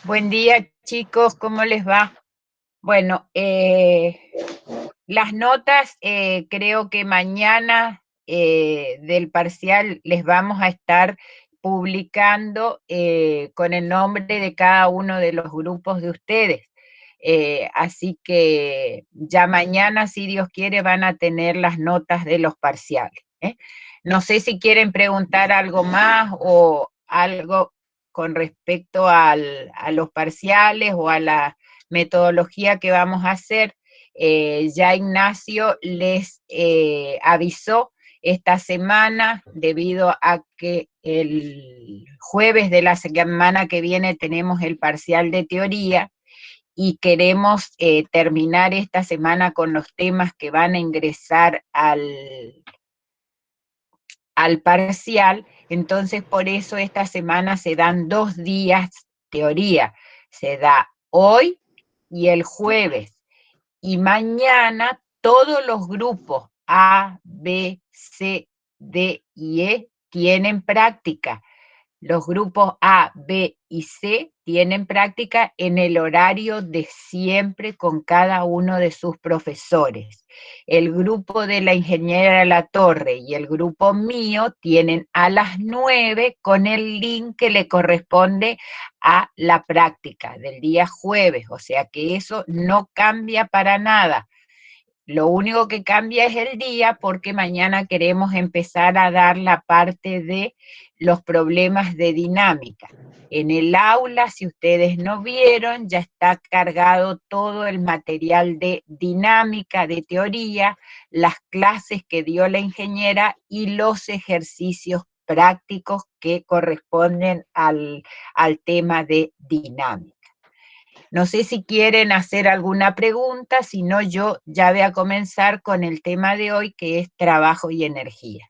Buen día, chicos, ¿cómo les va? Bueno, las notas creo que mañana del parcial les vamos a estar publicando con el nombre de cada uno de los grupos de ustedes. Así que ya mañana, si Dios quiere, van a tener las notas de los parciales. No sé si quieren preguntar algo más o algo con respecto a los parciales o a la metodología que vamos a hacer. Ya Ignacio les avisó esta semana, debido a que el jueves de la semana que viene tenemos el parcial de teoría y queremos terminar esta semana con los temas que van a ingresar al parcial. Entonces por eso esta semana se dan 2 días teoría, se da hoy y el jueves, y mañana todos los grupos A, B, C, D y E tienen práctica. Los grupos A, B y C tienen práctica en el horario de siempre con cada uno de sus profesores. El grupo de la ingeniera La Torre y el grupo mío tienen a las 9 con el link que le corresponde a la práctica del día jueves, o sea que eso no cambia para nada. Lo único que cambia es el día, porque mañana queremos empezar a dar la parte de los problemas de dinámica. En el aula, si ustedes no vieron, ya está cargado todo el material de dinámica, de teoría, las clases que dio la ingeniera y los ejercicios prácticos que corresponden al tema de dinámica. No sé si quieren hacer alguna pregunta, si no yo ya voy a comenzar con el tema de hoy, que es trabajo y energía.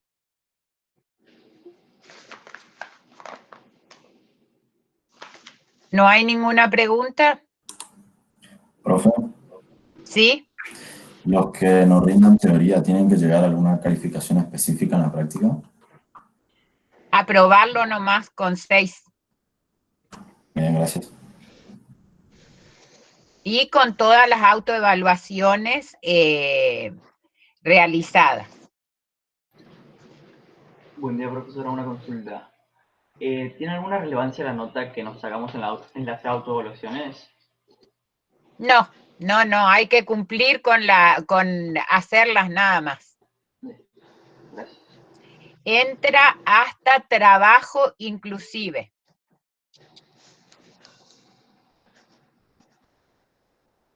¿No hay ninguna pregunta? Profe, ¿Sí? los que nos rindan teoría tienen que llegar a alguna calificación específica en la práctica. Aprobarlo nomás con 6. Bien, gracias. Y con todas las autoevaluaciones realizadas. Buen día, profesora. Una consulta. ¿Tiene alguna relevancia la nota que nos sacamos en las autoevaluaciones? No, no, hay que cumplir con hacerlas nada más. Gracias. Entra hasta trabajo inclusive.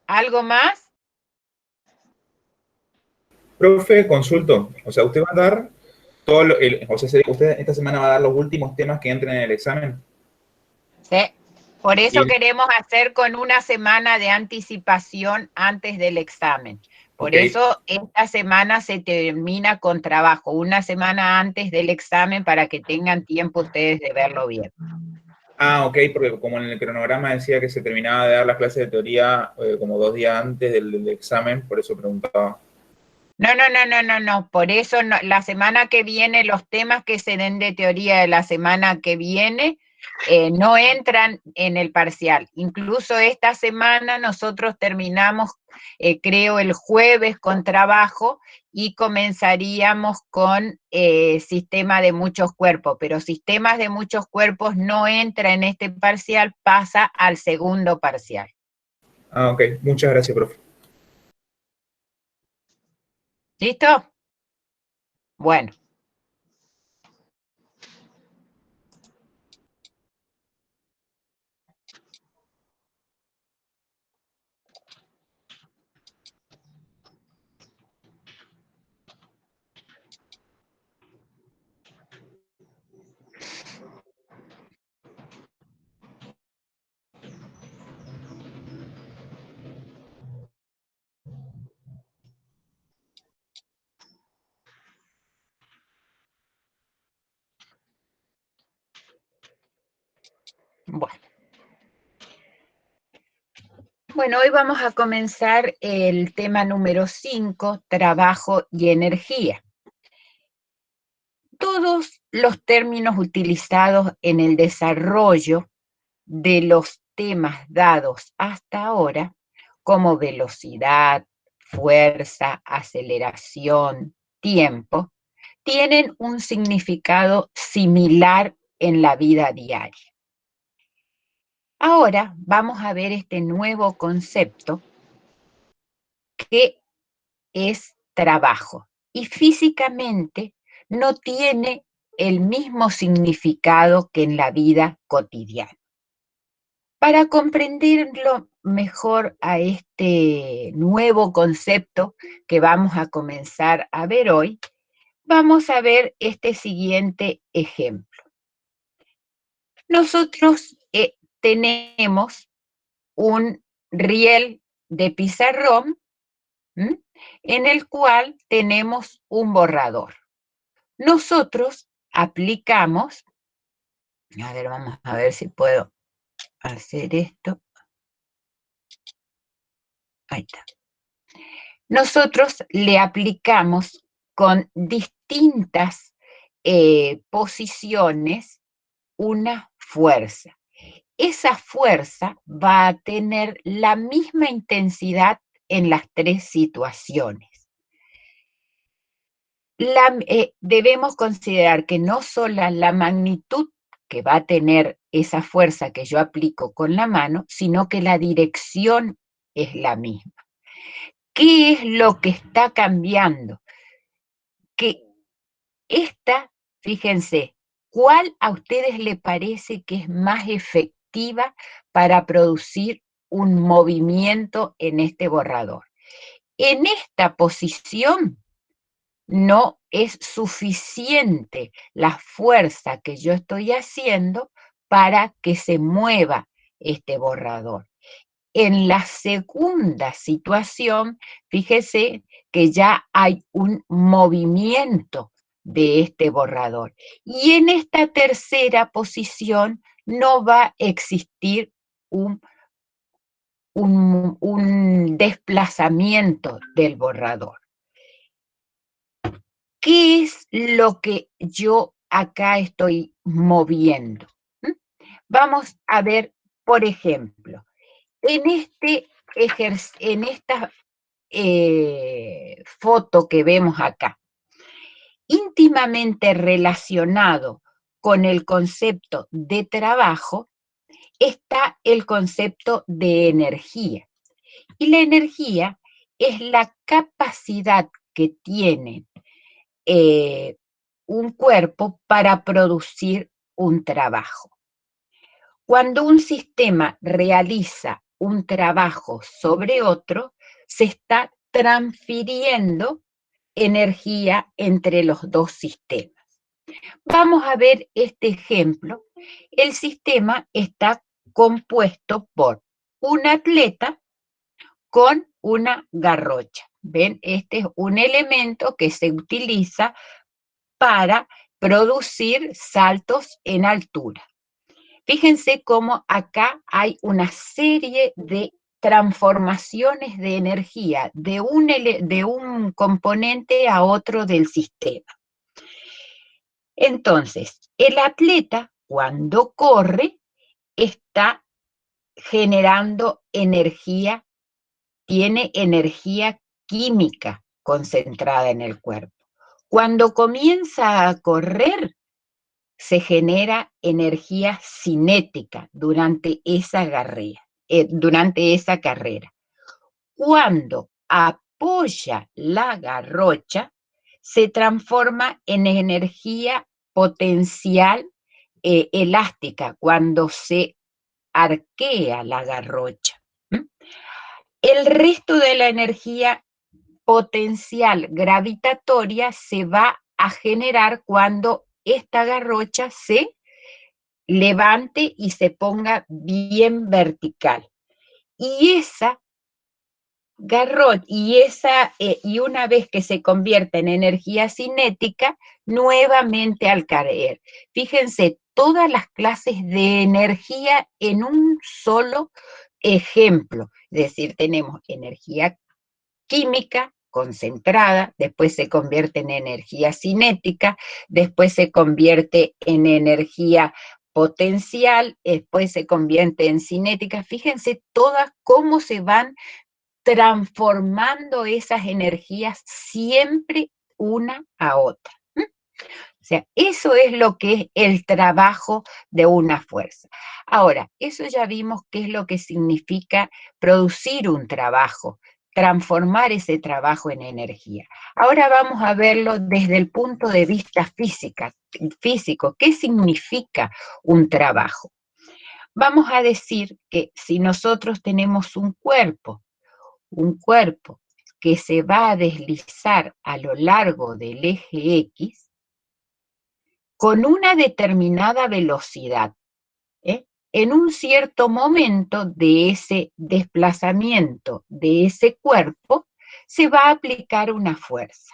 ¿Algo más? Profe, consulto. O sea, usted va a dar usted esta semana va a dar los últimos temas que entren en el examen. Sí. Por Y eso queremos hacer con una semana de anticipación antes del examen. Por ok. eso esta semana se termina con trabajo, una semana antes del examen, para que tengan tiempo ustedes de verlo bien. Ah, ok, porque como en el cronograma decía que se terminaba de dar las clases de teoría como 2 días antes del examen, por eso preguntaba. No. Por eso la semana que viene, los temas que se den de teoría de la semana que viene no entran en el parcial. Incluso esta semana nosotros terminamos, creo, el jueves con trabajo y comenzaríamos con sistema de muchos cuerpos, pero sistemas de muchos cuerpos no entra en este parcial, pasa al segundo parcial. Ah, ok. Muchas gracias, profe. ¿Listo? Bueno. Bueno, hoy vamos a comenzar el tema número 5, trabajo y energía. Todos los términos utilizados en el desarrollo de los sistemas dados hasta ahora, como velocidad, fuerza, aceleración, tiempo, tienen un significado similar en la vida diaria. Ahora vamos a ver este nuevo concepto que es trabajo, y físicamente no tiene el mismo significado que en la vida cotidiana. Para comprenderlo mejor a este nuevo concepto que vamos a comenzar a ver hoy, vamos a ver este siguiente ejemplo. Nosotros tenemos un riel de pizarrón, en el cual tenemos un borrador. Nosotros aplicamos, a ver, vamos a ver si puedo hacer esto. Ahí está. Nosotros le aplicamos con distintas posiciones una fuerza. Esa fuerza va a tener la misma intensidad en las tres situaciones. Debemos considerar que no solo la magnitud que va a tener esa fuerza que yo aplico con la mano, sino que la dirección es la misma. ¿Qué es lo que está cambiando? Que fíjense, ¿cuál a ustedes le parece que es más efectiva para producir un movimiento en este borrador? En esta posición no es suficiente la fuerza que yo estoy haciendo para que se mueva este borrador. En la segunda situación, fíjese que ya hay un movimiento de este borrador. Y en esta tercera posición no va a existir un desplazamiento del borrador. ¿Qué es lo que yo acá estoy moviendo? Vamos a ver, por ejemplo, en esta foto que vemos acá, íntimamente relacionado con el concepto de trabajo, está el concepto de energía. Y la energía es la capacidad que tiene un cuerpo para producir un trabajo. Cuando un sistema realiza un trabajo sobre otro, se está transfiriendo energía entre los dos sistemas. Vamos a ver este ejemplo. El sistema está compuesto por un atleta con una garrocha. ¿Ven? Este es un elemento que se utiliza para producir saltos en altura. Fíjense cómo acá hay una serie de transformaciones de energía de un componente a otro del sistema. Entonces, el atleta, cuando corre, está generando energía, tiene energía química concentrada en el cuerpo. Cuando comienza a correr, se genera energía cinética durante esa carrera. Cuando apoya la garrocha, se transforma en energía potencial elástica cuando se arquea la garrocha. El resto de la energía potencial gravitatoria se va a generar cuando esta garrocha se levante y se ponga bien vertical. Y esa garrocha, y una vez que se convierte en energía cinética, nuevamente al caer. Fíjense, todas las clases de energía en un solo ejemplo. Es decir, tenemos energía química concentrada, después se convierte en energía cinética, después se convierte en energía potencial, después se convierte en cinética. Fíjense todas cómo se van transformando esas energías siempre una a otra. O sea, eso es lo que es el trabajo de una fuerza. Ahora, eso ya vimos qué es lo que significa producir un trabajo, transformar ese trabajo en energía. Ahora vamos a verlo desde el punto de vista físico. ¿Qué significa un trabajo? Vamos a decir que si nosotros tenemos un cuerpo que se va a deslizar a lo largo del eje X, con una determinada velocidad, en un cierto momento de ese desplazamiento de ese cuerpo, se va a aplicar una fuerza.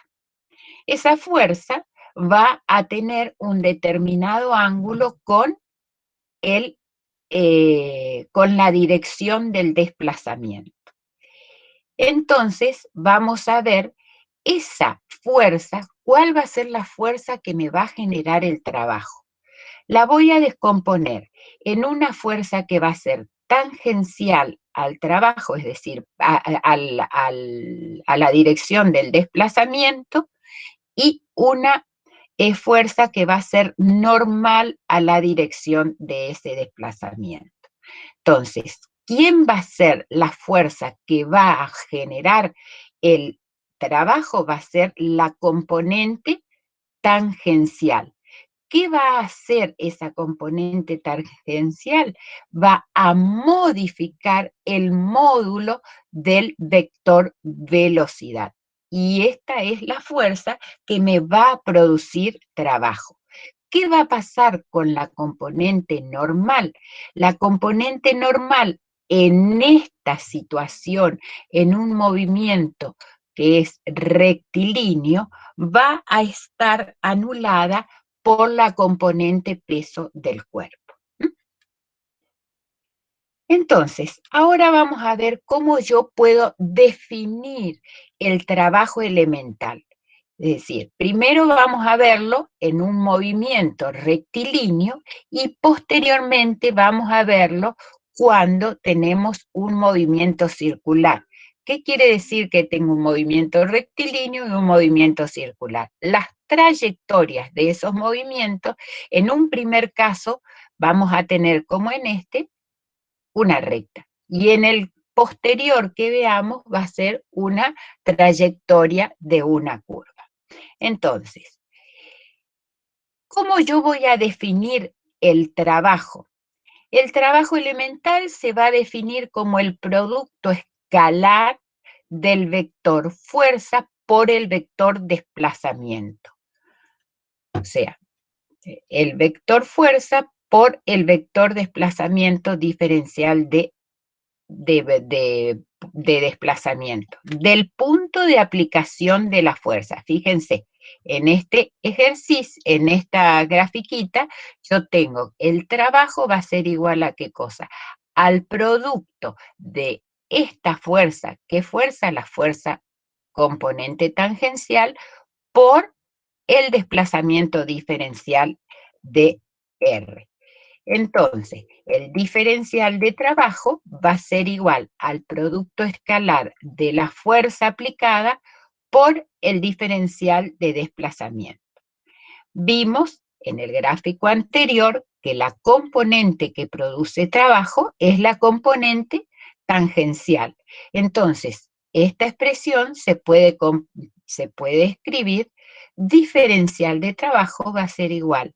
Esa fuerza va a tener un determinado ángulo con la dirección del desplazamiento. Entonces, vamos a ver esa fuerza, cuál va a ser la fuerza que me va a generar el trabajo. La voy a descomponer en una fuerza que va a ser tangencial al trabajo, es decir, a la dirección del desplazamiento, y una fuerza que va a ser normal a la dirección de ese desplazamiento. Entonces, ¿quién va a ser la fuerza que va a generar el trabajo? Va a ser la componente tangencial. ¿Qué va a hacer esa componente tangencial? Va a modificar el módulo del vector velocidad. Y esta es la fuerza que me va a producir trabajo. ¿Qué va a pasar con la componente normal? La componente normal en esta situación, en un movimiento que es rectilíneo, va a estar anulada por la componente peso del cuerpo. Entonces, ahora vamos a ver cómo yo puedo definir el trabajo elemental. Es decir, primero vamos a verlo en un movimiento rectilíneo y posteriormente vamos a verlo cuando tenemos un movimiento circular. ¿Qué quiere decir que tengo un movimiento rectilíneo y un movimiento circular? Las trayectorias de esos movimientos, en un primer caso, vamos a tener, como en este, una recta. Y en el posterior que veamos va a ser una trayectoria de una curva. Entonces, ¿cómo yo voy a definir el trabajo? El trabajo elemental se va a definir como el producto escalar del vector fuerza por el vector desplazamiento. O sea, el vector fuerza por el vector desplazamiento diferencial de desplazamiento, del punto de aplicación de la fuerza. Fíjense, en este ejercicio, en esta grafiquita, yo tengo el trabajo va a ser igual a ¿qué cosa? Al producto de esta fuerza. ¿Qué fuerza? La fuerza componente tangencial por el desplazamiento diferencial de R. Entonces, el diferencial de trabajo va a ser igual al producto escalar de la fuerza aplicada por el diferencial de desplazamiento. Vimos en el gráfico anterior que la componente que produce trabajo es la componente tangencial. Entonces, esta expresión se puede escribir: diferencial de trabajo va a ser igual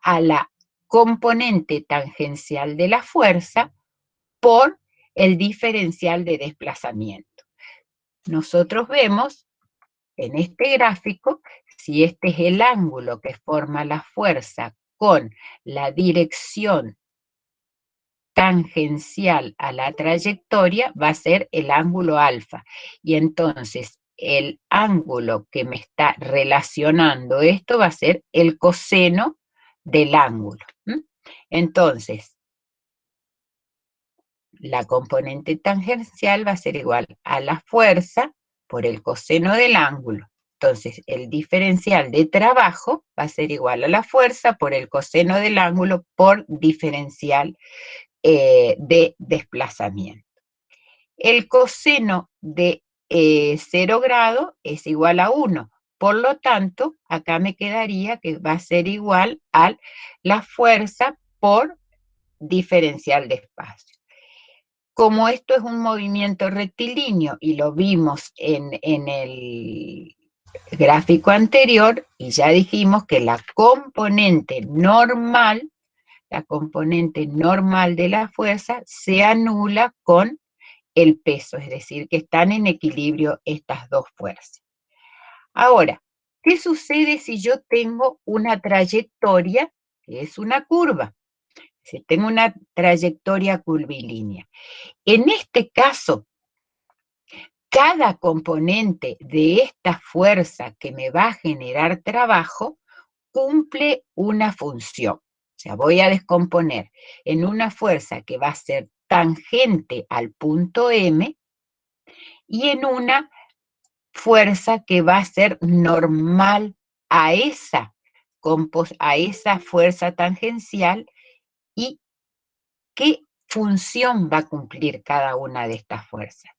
a la componente tangencial de la fuerza por el diferencial de desplazamiento. Nosotros vemos en este gráfico, si este es el ángulo que forma la fuerza con la dirección tangencial a la trayectoria, va a ser el ángulo alfa. Y entonces el ángulo que me está relacionando esto va a ser el coseno del ángulo. Entonces, la componente tangencial va a ser igual a la fuerza por el coseno del ángulo. Entonces, el diferencial de trabajo va a ser igual a la fuerza por el coseno del ángulo por diferencial de desplazamiento. El coseno de 0 grados es igual a 1. Por lo tanto, acá me quedaría que va a ser igual a la fuerza por diferencial de espacio. Como esto es un movimiento rectilíneo y lo vimos en el gráfico anterior, y ya dijimos que la componente normal de la fuerza se anula con el peso, es decir, que están en equilibrio estas dos fuerzas. Ahora, ¿qué sucede si yo tengo una trayectoria que es una curva? Si tengo una trayectoria curvilínea. En este caso, cada componente de esta fuerza que me va a generar trabajo cumple una función. O sea, voy a descomponer en una fuerza que va a ser tangente al punto M y en una fuerza que va a ser normal a esa fuerza tangencial y qué función va a cumplir cada una de estas fuerzas.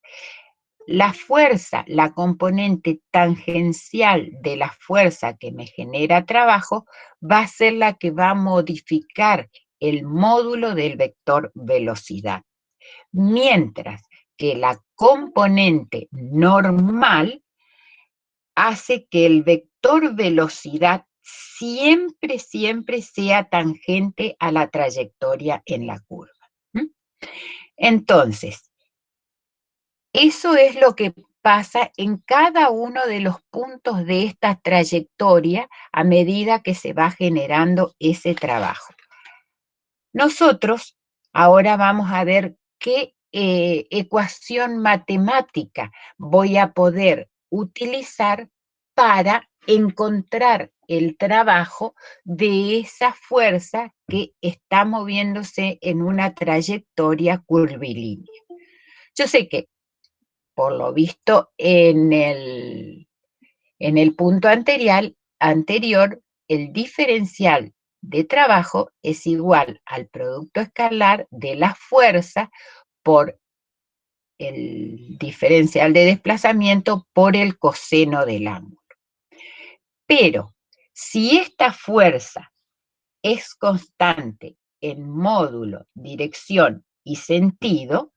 La fuerza, la componente tangencial de la fuerza que me genera trabajo, va a ser la que va a modificar el módulo del vector velocidad. Mientras que la componente normal hace que el vector velocidad siempre sea tangente a la trayectoria en la curva. Entonces, eso es lo que pasa en cada uno de los puntos de esta trayectoria a medida que se va generando ese trabajo. Nosotros ahora vamos a ver qué ecuación matemática voy a poder utilizar para encontrar el trabajo de esa fuerza que está moviéndose en una trayectoria curvilínea. Yo sé que, por lo visto, en el punto anterior, el diferencial de trabajo es igual al producto escalar de la fuerza por el diferencial de desplazamiento por el coseno del ángulo. Pero si esta fuerza es constante en módulo, dirección y sentido,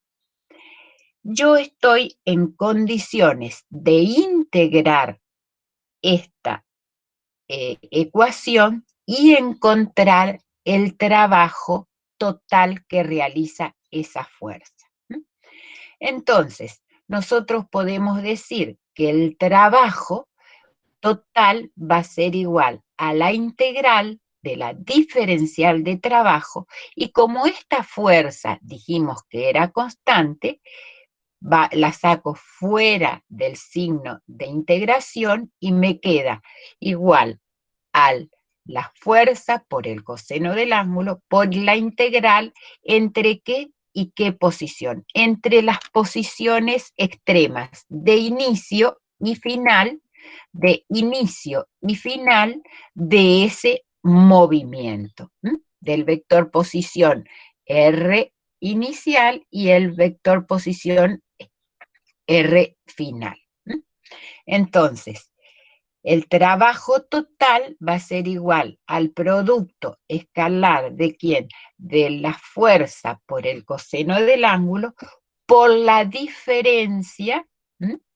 yo estoy en condiciones de integrar esta ecuación y encontrar el trabajo total que realiza esa fuerza. Entonces, nosotros podemos decir que el trabajo total va a ser igual a la integral de la diferencial de trabajo, y como esta fuerza dijimos que era constante, la saco fuera del signo de integración y me queda igual a la fuerza por el coseno del ángulo por la integral entre qué y qué posición, entre las posiciones extremas de inicio y final de ese movimiento, del vector posición R inicial y el vector posición R final. Entonces, el trabajo total va a ser igual al producto escalar de ¿quién? De la fuerza por el coseno del ángulo por la diferencia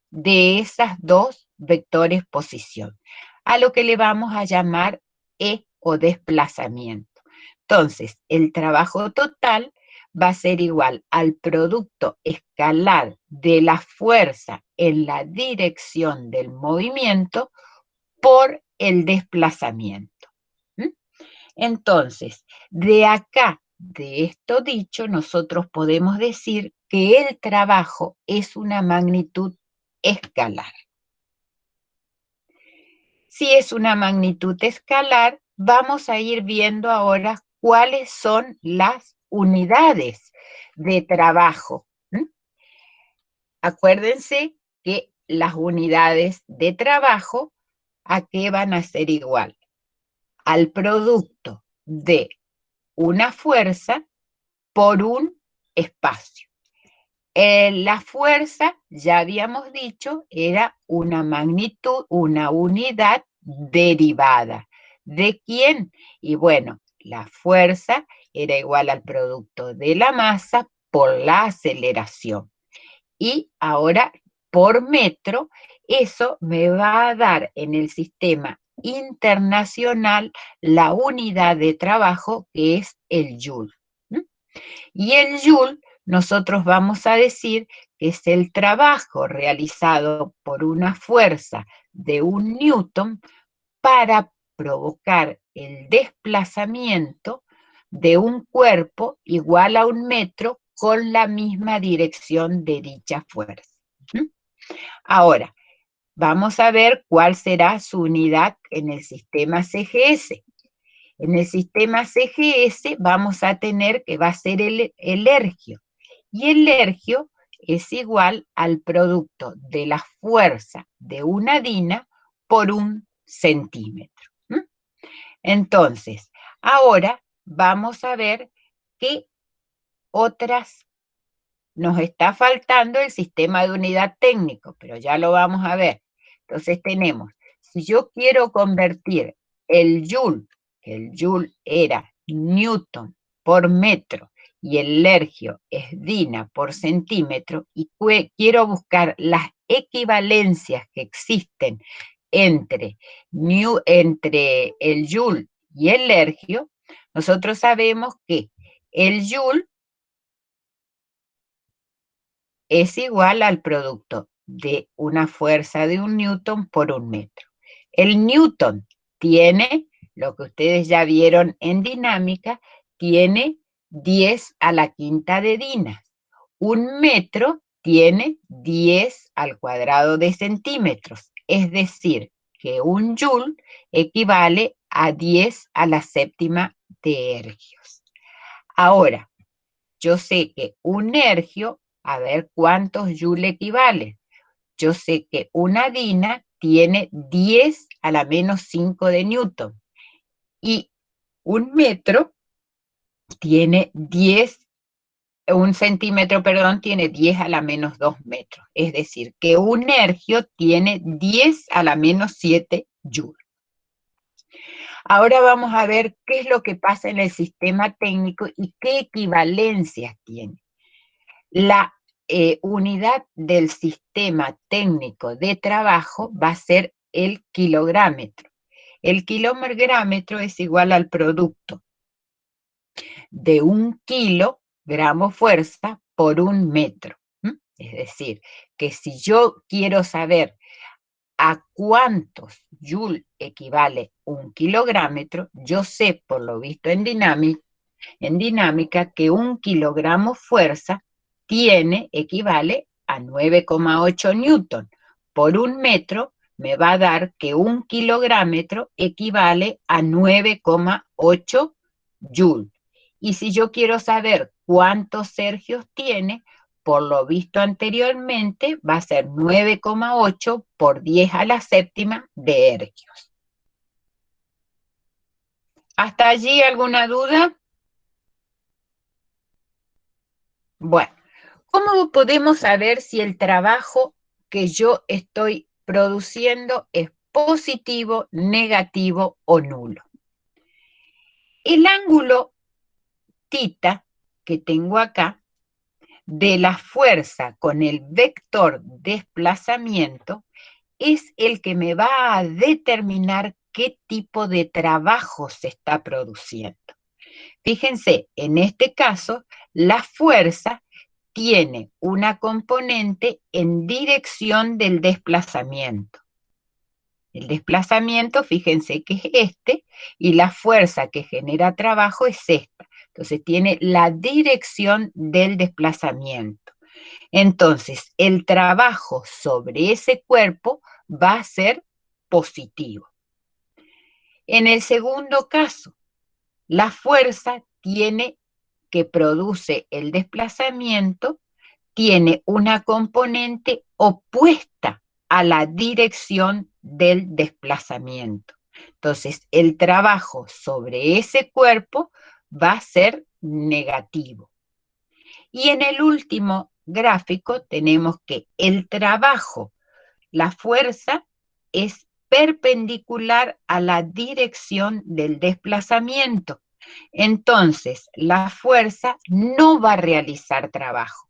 de esas dos vectores posición, a lo que le vamos a llamar E o desplazamiento. Entonces, el trabajo total va a ser igual al producto escalar de la fuerza en la dirección del movimiento por el desplazamiento. Entonces, de acá, de esto dicho, nosotros podemos decir que el trabajo es una magnitud escalar. Si es una magnitud escalar, vamos a ir viendo ahora cuáles son las unidades de trabajo. Acuérdense que las unidades de trabajo ¿a qué van a ser igual? Al producto de una fuerza por un espacio. La fuerza, ya habíamos dicho, era una magnitud, una unidad derivada. ¿De quién? Y bueno, la fuerza era igual al producto de la masa por la aceleración. Y ahora, por metro, eso me va a dar en el sistema internacional la unidad de trabajo que es el joule. Y el joule, nosotros vamos a decir que es el trabajo realizado por una fuerza de 1 newton para provocar el desplazamiento de un cuerpo igual a 1 metro con la misma dirección de dicha fuerza. Ahora, vamos a ver cuál será su unidad en el sistema CGS. En el sistema CGS vamos a tener que va a ser el ergio. Y el ergio es igual al producto de la fuerza de una dina por 1 centímetro. Entonces, ahora vamos a ver qué otras nos está faltando el sistema de unidad técnico, pero ya lo vamos a ver. Entonces tenemos, si yo quiero convertir el joule, que el joule era newton por metro, y el ergio es dina por centímetro, y quiero buscar las equivalencias que existen entre el joule y el ergio, nosotros sabemos que el joule es igual al producto de una fuerza de 1 newton por 1 metro. El newton tiene, lo que ustedes ya vieron en dinámica, tiene 10 a la quinta de dinas. 1 metro tiene 10 al cuadrado de centímetros. Es decir, que un joule equivale a 10 a la séptima de ergios. Ahora, yo sé que un ergio, a ver cuántos joule equivale. Yo sé que una dina tiene 10 a la menos 5 de newton. Y 1 metro tiene 1 centímetro, perdón, tiene 10 a la menos 2 metros. Es decir, que un ergio tiene 10 a la menos 7 joule. Ahora vamos a ver qué es lo que pasa en el sistema técnico y qué equivalencias tiene. La unidad del sistema técnico de trabajo va a ser el kilográmetro. El kilográmetro es igual al producto de 1 kilogramo fuerza por 1 metro. Es decir, que si yo quiero saber a cuántos joule equivale 1 kilográmetro, yo sé, por lo visto en dinámica, que 1 kilogramo fuerza equivale a 9,8 newton. Por 1 metro me va a dar que 1 kilográmetro equivale a 9,8 joule. Y si yo quiero saber cuántos ergios tiene, por lo visto anteriormente, va a ser 9,8 por 10 a la séptima de ergios. ¿Hasta allí alguna duda? Bueno, ¿cómo podemos saber si el trabajo que yo estoy produciendo es positivo, negativo o nulo? El ángulo θ que tengo acá de la fuerza con el vector desplazamiento es el que me va a determinar qué tipo de trabajo se está produciendo. Fíjense, en este caso, la fuerza tiene una componente en dirección del desplazamiento. El desplazamiento, fíjense que es este, y la fuerza que genera trabajo es esta. Entonces tiene la dirección del desplazamiento. Entonces, el trabajo sobre ese cuerpo va a ser positivo. En el segundo caso, la fuerza que produce el desplazamiento tiene una componente opuesta a la dirección del desplazamiento. Entonces, el trabajo sobre ese cuerpo va a ser negativo. Y en el último gráfico tenemos que el trabajo, la fuerza, es perpendicular a la dirección del desplazamiento. Entonces, la fuerza no va a realizar trabajo.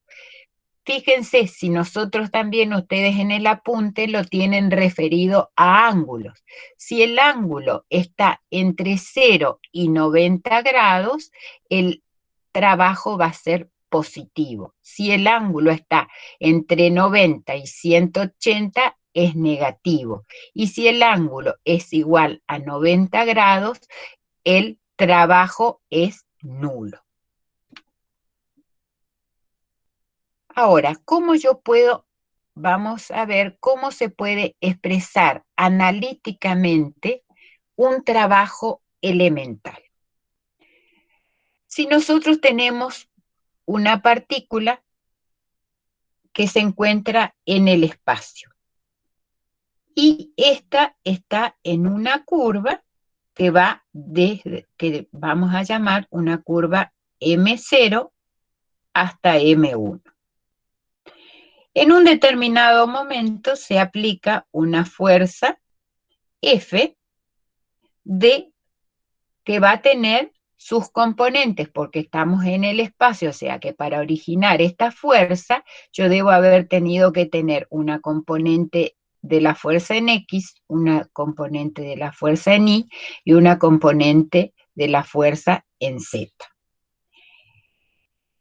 Fíjense, si nosotros también, ustedes en el apunte lo tienen referido a ángulos. Si el ángulo está entre 0 y 90 grados, el trabajo va a ser positivo. Si el ángulo está entre 90 y 180, es negativo. Y si el ángulo es igual a 90 grados, el trabajo es nulo. Ahora, ¿cómo yo puedo? Vamos a ver cómo se puede expresar analíticamente un trabajo elemental. Si nosotros tenemos una partícula que se encuentra en el espacio y esta está en una curva que va desde, que vamos a llamar una curva M0 hasta M1. En un determinado momento se aplica una fuerza F que va a tener sus componentes, porque estamos en el espacio, o sea que para originar esta fuerza, yo debo haber tenido que tener una componente de la fuerza en X, una componente de la fuerza en Y y una componente de la fuerza en Z.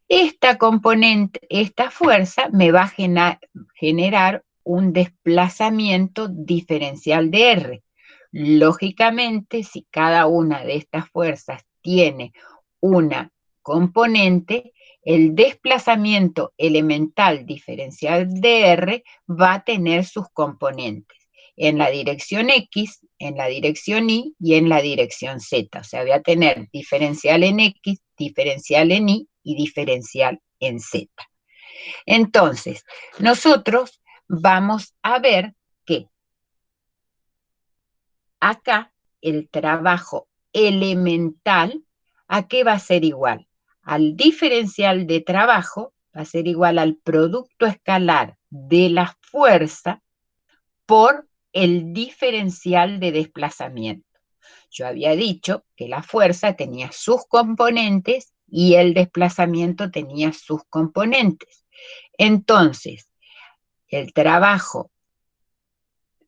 Esta componente, esta fuerza me va a generar un desplazamiento diferencial de R. Lógicamente, si cada una de estas fuerzas tiene una componente, el desplazamiento elemental diferencial de R va a tener sus componentes en la dirección X, en la dirección Y y en la dirección Z. O sea, voy a tener diferencial en X, diferencial en Y y diferencial en Z. Entonces, nosotros vamos a ver que acá el trabajo elemental, ¿a qué va a ser igual? Al diferencial de trabajo va a ser igual al producto escalar de la fuerza por el diferencial de desplazamiento. Yo había dicho que la fuerza tenía sus componentes y el desplazamiento tenía sus componentes. Entonces, el trabajo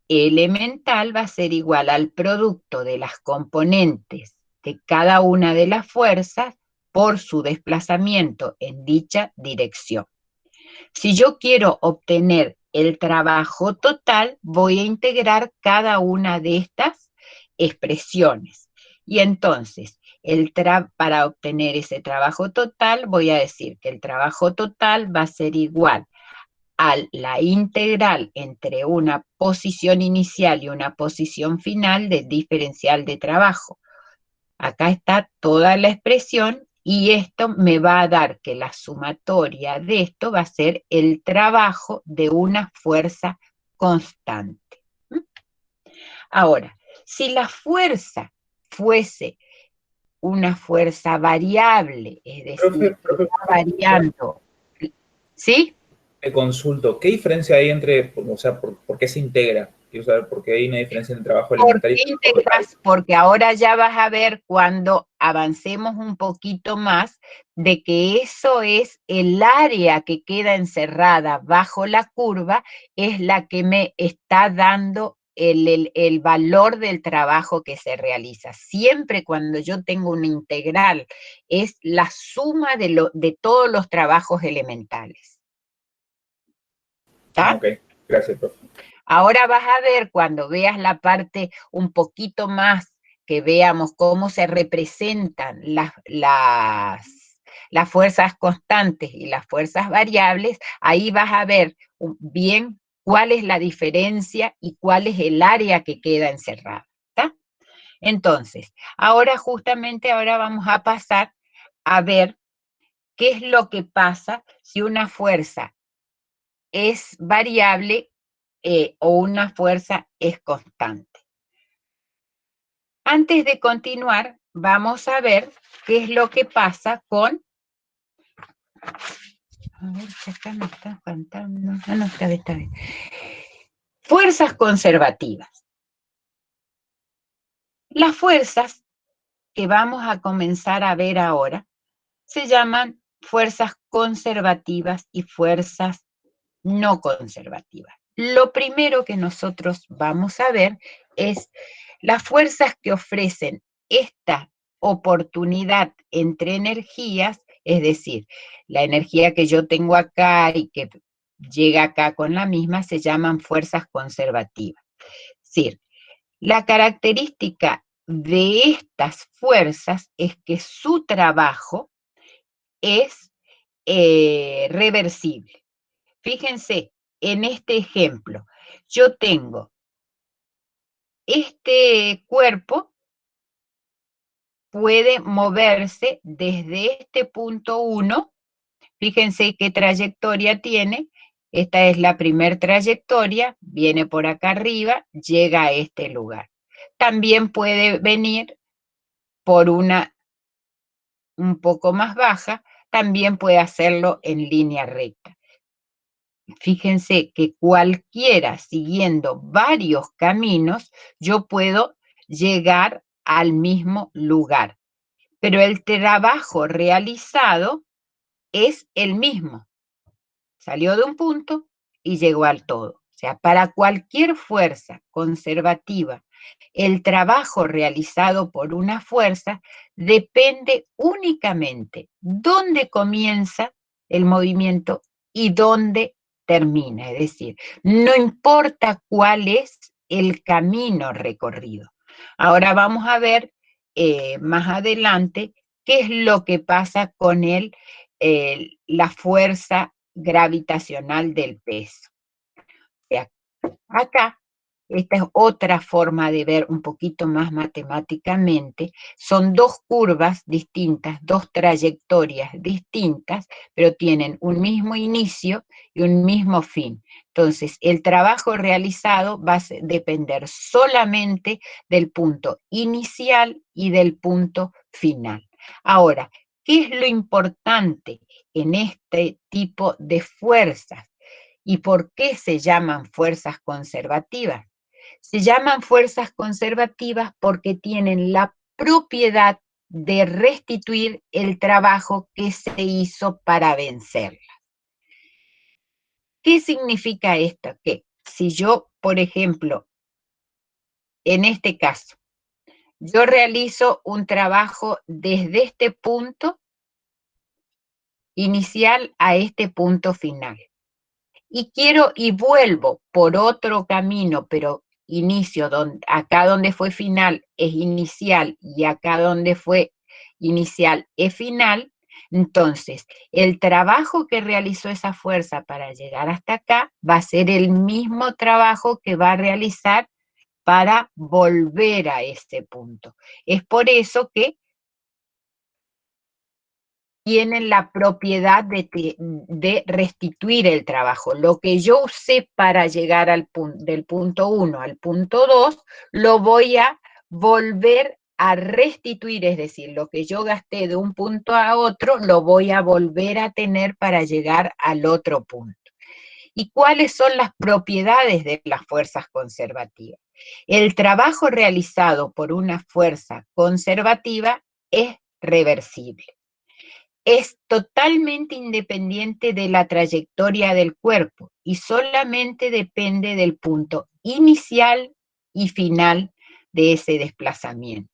elemental va a ser igual al producto de las componentes de cada una de las fuerzas por su desplazamiento en dicha dirección. Si yo quiero obtener el trabajo total, voy a integrar cada una de estas expresiones. Y entonces, para obtener ese trabajo total, voy a decir que el trabajo total va a ser igual a la integral entre una posición inicial y una posición final del diferencial de trabajo. Acá está toda la expresión y esto me va a dar que la sumatoria de esto va a ser el trabajo de una fuerza constante. Ahora, si la fuerza fuese una fuerza variable, es decir, que va variando, ¿sí? Te consulto, ¿qué diferencia hay entre, o sea, por qué se integra? Quiero saber por qué hay una diferencia en el trabajo elemental y integras, porque ahora ya vas a ver cuando avancemos un poquito más de que eso es el área que queda encerrada bajo la curva, es la que me está dando el valor del trabajo que se realiza. Siempre cuando yo tengo una integral, es la suma de todos los trabajos elementales. ¿Está? Ok, gracias, profe. Ahora vas a ver cuando veas la parte un poquito más, que veamos cómo se representan las fuerzas constantes y las fuerzas variables, ahí vas a ver bien cuál es la diferencia y cuál es el área que queda encerrada. ¿Está? Entonces, justamente ahora vamos a pasar a ver qué es lo que pasa si una fuerza es variable o una fuerza es constante. Antes de continuar, vamos a ver qué es lo que pasa con... A ver, si acá me está faltando... Ah, no, está bien. Fuerzas conservativas. Las fuerzas que vamos a comenzar a ver ahora se llaman fuerzas conservativas y fuerzas no conservativas. Lo primero que nosotros vamos a ver es las fuerzas que ofrecen esta oportunidad entre energías, es decir, la energía que yo tengo acá y que llega acá con la misma, se llaman fuerzas conservativas. Es decir, la característica de estas fuerzas es que su trabajo es reversible. Fíjense, en este ejemplo, yo tengo este cuerpo, puede moverse desde este punto 1, fíjense qué trayectoria tiene, esta es la primer trayectoria, viene por acá arriba, llega a este lugar. También puede venir por una un poco más baja, también puede hacerlo en línea recta. Fíjense que cualquiera, siguiendo varios caminos, yo puedo llegar al mismo lugar. Pero el trabajo realizado es el mismo. Salió de un punto y llegó al todo. O sea, para cualquier fuerza conservativa, el trabajo realizado por una fuerza depende únicamente dónde comienza el movimiento y dónde termina. Es decir, no importa cuál es el camino recorrido. Ahora vamos a ver más adelante qué es lo que pasa con la fuerza gravitacional del peso. O sea, acá, esta es otra forma de ver un poquito más matemáticamente, son dos curvas distintas, dos trayectorias distintas, pero tienen un mismo inicio y un mismo fin. Entonces, el trabajo realizado va a depender solamente del punto inicial y del punto final. Ahora, ¿qué es lo importante en este tipo de fuerzas? ¿Y por qué se llaman fuerzas conservativas? Se llaman fuerzas conservativas porque tienen la propiedad de restituir el trabajo que se hizo para vencerla. ¿Qué significa esto? Que si yo, por ejemplo, en este caso, yo realizo un trabajo desde este punto inicial a este punto final, y quiero y vuelvo por otro camino, pero inicio, acá donde fue final es inicial y acá donde fue inicial es final, entonces el trabajo que realizó esa fuerza para llegar hasta acá va a ser el mismo trabajo que va a realizar para volver a este punto. Es por eso que tienen la propiedad de restituir el trabajo. Lo que yo usé para llegar del punto 1 al punto 2, lo voy a volver a restituir, es decir, lo que yo gasté de un punto a otro, lo voy a volver a tener para llegar al otro punto. ¿Y cuáles son las propiedades de las fuerzas conservativas? El trabajo realizado por una fuerza conservativa es reversible. Es totalmente independiente de la trayectoria del cuerpo y solamente depende del punto inicial y final de ese desplazamiento.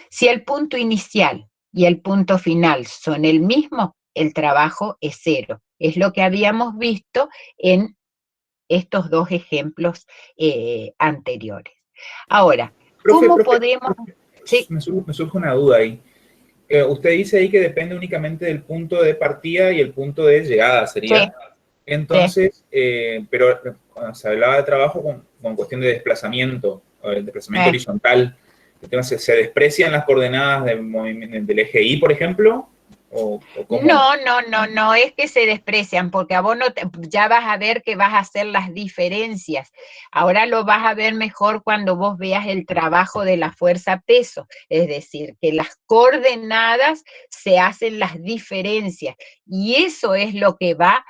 Si el punto inicial y el punto final son el mismo, el trabajo es cero. Es lo que habíamos visto en estos dos ejemplos anteriores. Ahora, ¿cómo podemos...? Sí. Me surge una duda ahí. Usted dice ahí que depende únicamente del punto de partida y el punto de llegada, ¿sería? Sí. Entonces, sí. Pero cuando se hablaba de trabajo con cuestión de desplazamiento, el desplazamiento horizontal, entonces, ¿se desprecian las coordenadas del eje Y, por ejemplo? ¿O cómo? No es que se desprecian, porque a vos ya vas a ver que vas a hacer las diferencias. Ahora lo vas a ver mejor cuando vos veas el trabajo de la fuerza peso, es decir, que las coordenadas se hacen las diferencias, y eso es lo que va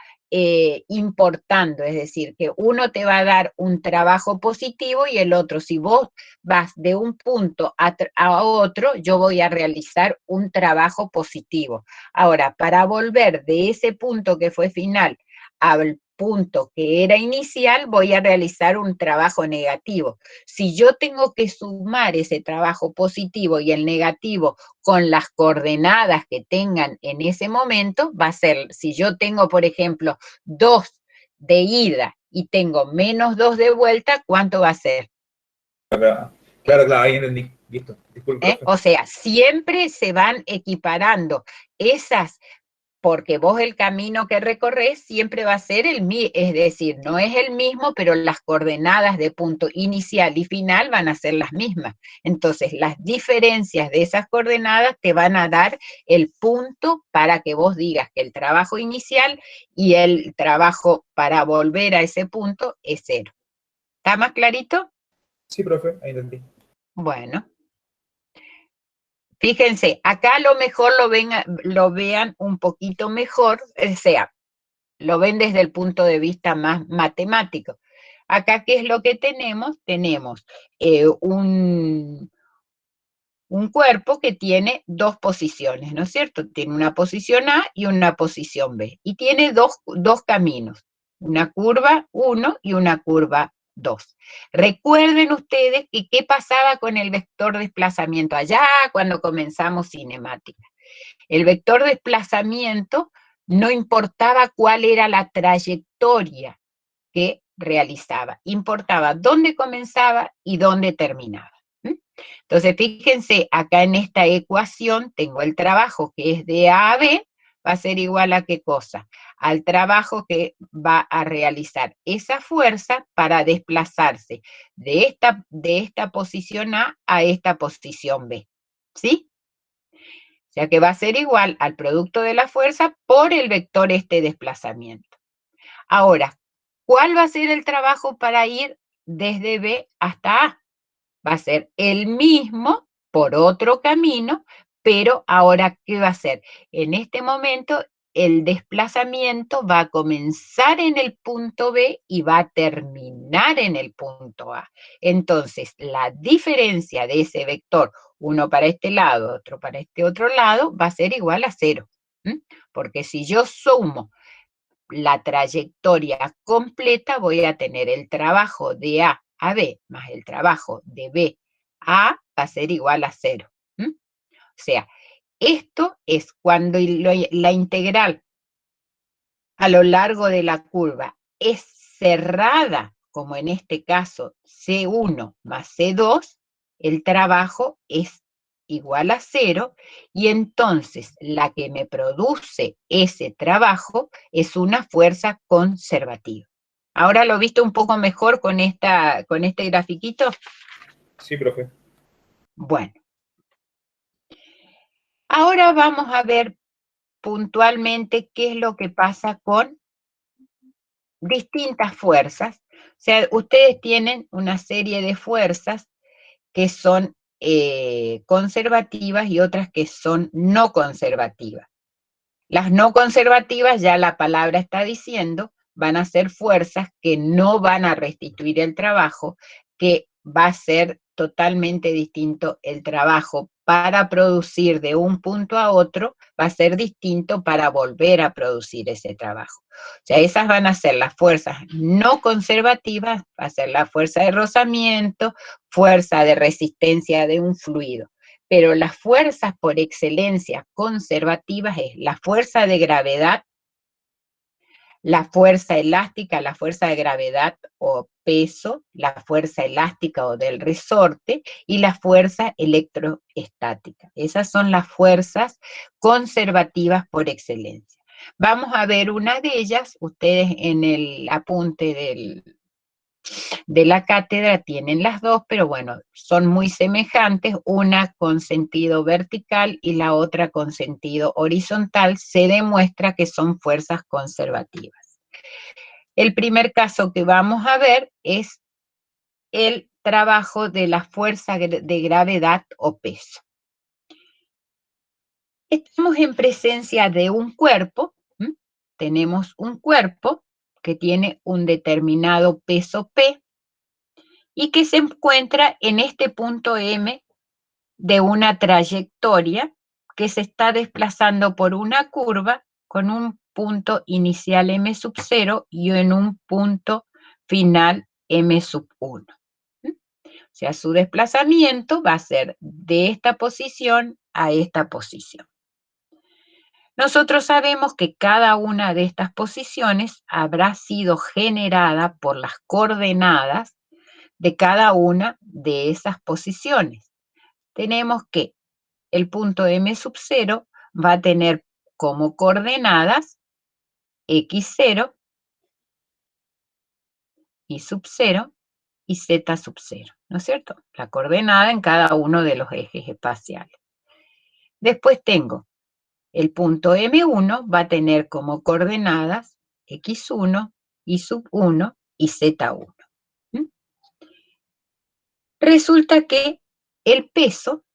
importando, es decir, que uno te va a dar un trabajo positivo y el otro, si vos vas de un punto a otro, yo voy a realizar un trabajo positivo. Ahora, para volver de ese punto que fue final al punto que era inicial, voy a realizar un trabajo negativo. Si yo tengo que sumar ese trabajo positivo y el negativo con las coordenadas que tengan en ese momento, va a ser, si yo tengo, por ejemplo, 2 de ida y tengo menos 2 de vuelta, ¿cuánto va a ser? Claro, ahí entendí. Listo, disculpe. O sea, siempre se van equiparando esas, porque vos el camino que recorres siempre va a ser el mismo, es decir, no es el mismo, pero las coordenadas de punto inicial y final van a ser las mismas. Entonces, las diferencias de esas coordenadas te van a dar el punto para que vos digas que el trabajo inicial y el trabajo para volver a ese punto es 0. ¿Está más clarito? Sí, profe, ahí entendí. Bueno. Fíjense, acá a lo mejor lo vean un poquito mejor, o sea, lo ven desde el punto de vista más matemático. Acá, ¿qué es lo que tenemos? Tenemos un cuerpo que tiene 2 posiciones, ¿no es cierto? Tiene una posición A y una posición B. Y tiene dos caminos, una curva 1 y una curva 2. Recuerden ustedes que qué pasaba con el vector de desplazamiento allá cuando comenzamos cinemática. El vector de desplazamiento no importaba cuál era la trayectoria que realizaba, importaba dónde comenzaba y dónde terminaba. Entonces, fíjense, acá en esta ecuación tengo el trabajo que es de A a B, va a ser igual a ¿qué cosa? Al trabajo que va a realizar esa fuerza para desplazarse de esta posición A esta posición B. ¿Sí? O sea que va a ser igual al producto de la fuerza por el vector este desplazamiento. Ahora, ¿cuál va a ser el trabajo para ir desde B hasta A? Va a ser el mismo por otro camino, pero ahora, ¿qué va a ser? En este momento, el desplazamiento va a comenzar en el punto B y va a terminar en el punto A. Entonces, la diferencia de ese vector, uno para este lado, otro para este otro lado, va a ser igual a 0. Porque si yo sumo la trayectoria completa, voy a tener el trabajo de A a B más el trabajo de B a A va a ser igual a 0. O sea, esto es cuando la integral a lo largo de la curva es cerrada, como en este caso C1 más C2, el trabajo es igual a 0, y entonces la que me produce ese trabajo es una fuerza conservativa. ¿Ahora lo viste un poco mejor con este grafiquito? Sí, profe. Bueno. Ahora vamos a ver puntualmente qué es lo que pasa con distintas fuerzas. O sea, ustedes tienen una serie de fuerzas que son conservativas y otras que son no conservativas. Las no conservativas, ya la palabra está diciendo, van a ser fuerzas que no van a restituir el trabajo, que va a ser totalmente distinto el trabajo para producir de un punto a otro, va a ser distinto para volver a producir ese trabajo. O sea, esas van a ser las fuerzas no conservativas, va a ser la fuerza de rozamiento, fuerza de resistencia de un fluido. Pero las fuerzas por excelencia conservativas es la fuerza de gravedad, la fuerza elástica, la fuerza de gravedad o peso, la fuerza elástica o del resorte y la fuerza electroestática. Esas son las fuerzas conservativas por excelencia. Vamos a ver una de ellas, ustedes en el apunte de la cátedra tienen las dos, pero bueno, son muy semejantes, una con sentido vertical y la otra con sentido horizontal. Se demuestra que son fuerzas conservativas. El primer caso que vamos a ver es el trabajo de la fuerza de gravedad o peso. Estamos en presencia de un cuerpo, tenemos un cuerpo que tiene un determinado peso P y que se encuentra en este punto M de una trayectoria que se está desplazando por una curva con un punto inicial M sub 0 y en un punto final M sub 1. O sea, su desplazamiento va a ser de esta posición a esta posición. Nosotros sabemos que cada una de estas posiciones habrá sido generada por las coordenadas de cada una de esas posiciones. Tenemos que el punto M sub 0 va a tener como coordenadas X0, Y sub 0 y Z sub 0, ¿no es cierto? La coordenada en cada uno de los ejes espaciales. Después tengo el punto M1 va a tener como coordenadas X1, Y sub 1 y Z1. Resulta que el peso,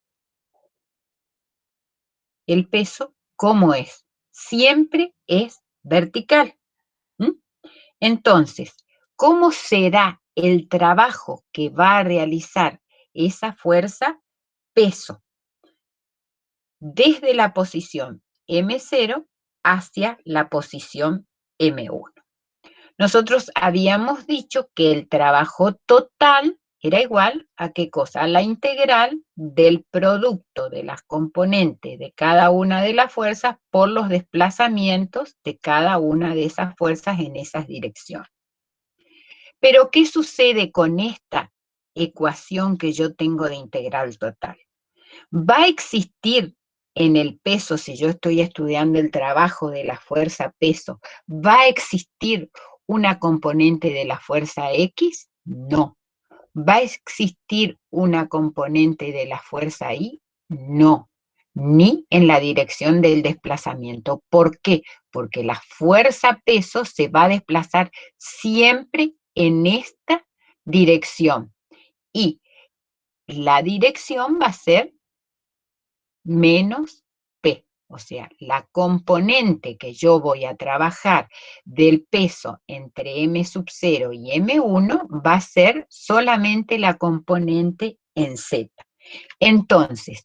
¿cómo es? Siempre es vertical. Entonces, ¿cómo será el trabajo que va a realizar esa fuerza? Peso. Desde la posición M0 hacia la posición M1. Nosotros habíamos dicho que el trabajo total era igual a ¿qué cosa? A la integral del producto de las componentes de cada una de las fuerzas por los desplazamientos de cada una de esas fuerzas en esas direcciones. Pero, ¿qué sucede con esta ecuación que yo tengo de integral total? ¿Va a existir en el peso, si yo estoy estudiando el trabajo de la fuerza peso, va a existir una componente de la fuerza X? No. ¿Va a existir una componente de la fuerza Y? No. Ni en la dirección del desplazamiento. ¿Por qué? Porque la fuerza peso se va a desplazar siempre en esta dirección. Y la dirección va a ser menos P. O sea, la componente que yo voy a trabajar del peso entre M sub 0 y M1 va a ser solamente la componente en Z. Entonces,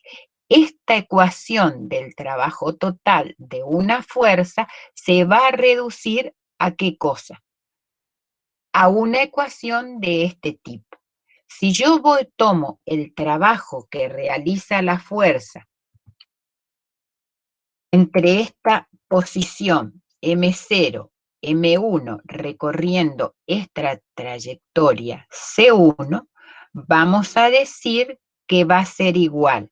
esta ecuación del trabajo total de una fuerza se va a reducir ¿a qué cosa? A una ecuación de este tipo. Si yo tomo el trabajo que realiza la fuerza entre esta posición M0, M1, recorriendo esta trayectoria C1, vamos a decir que va a ser igual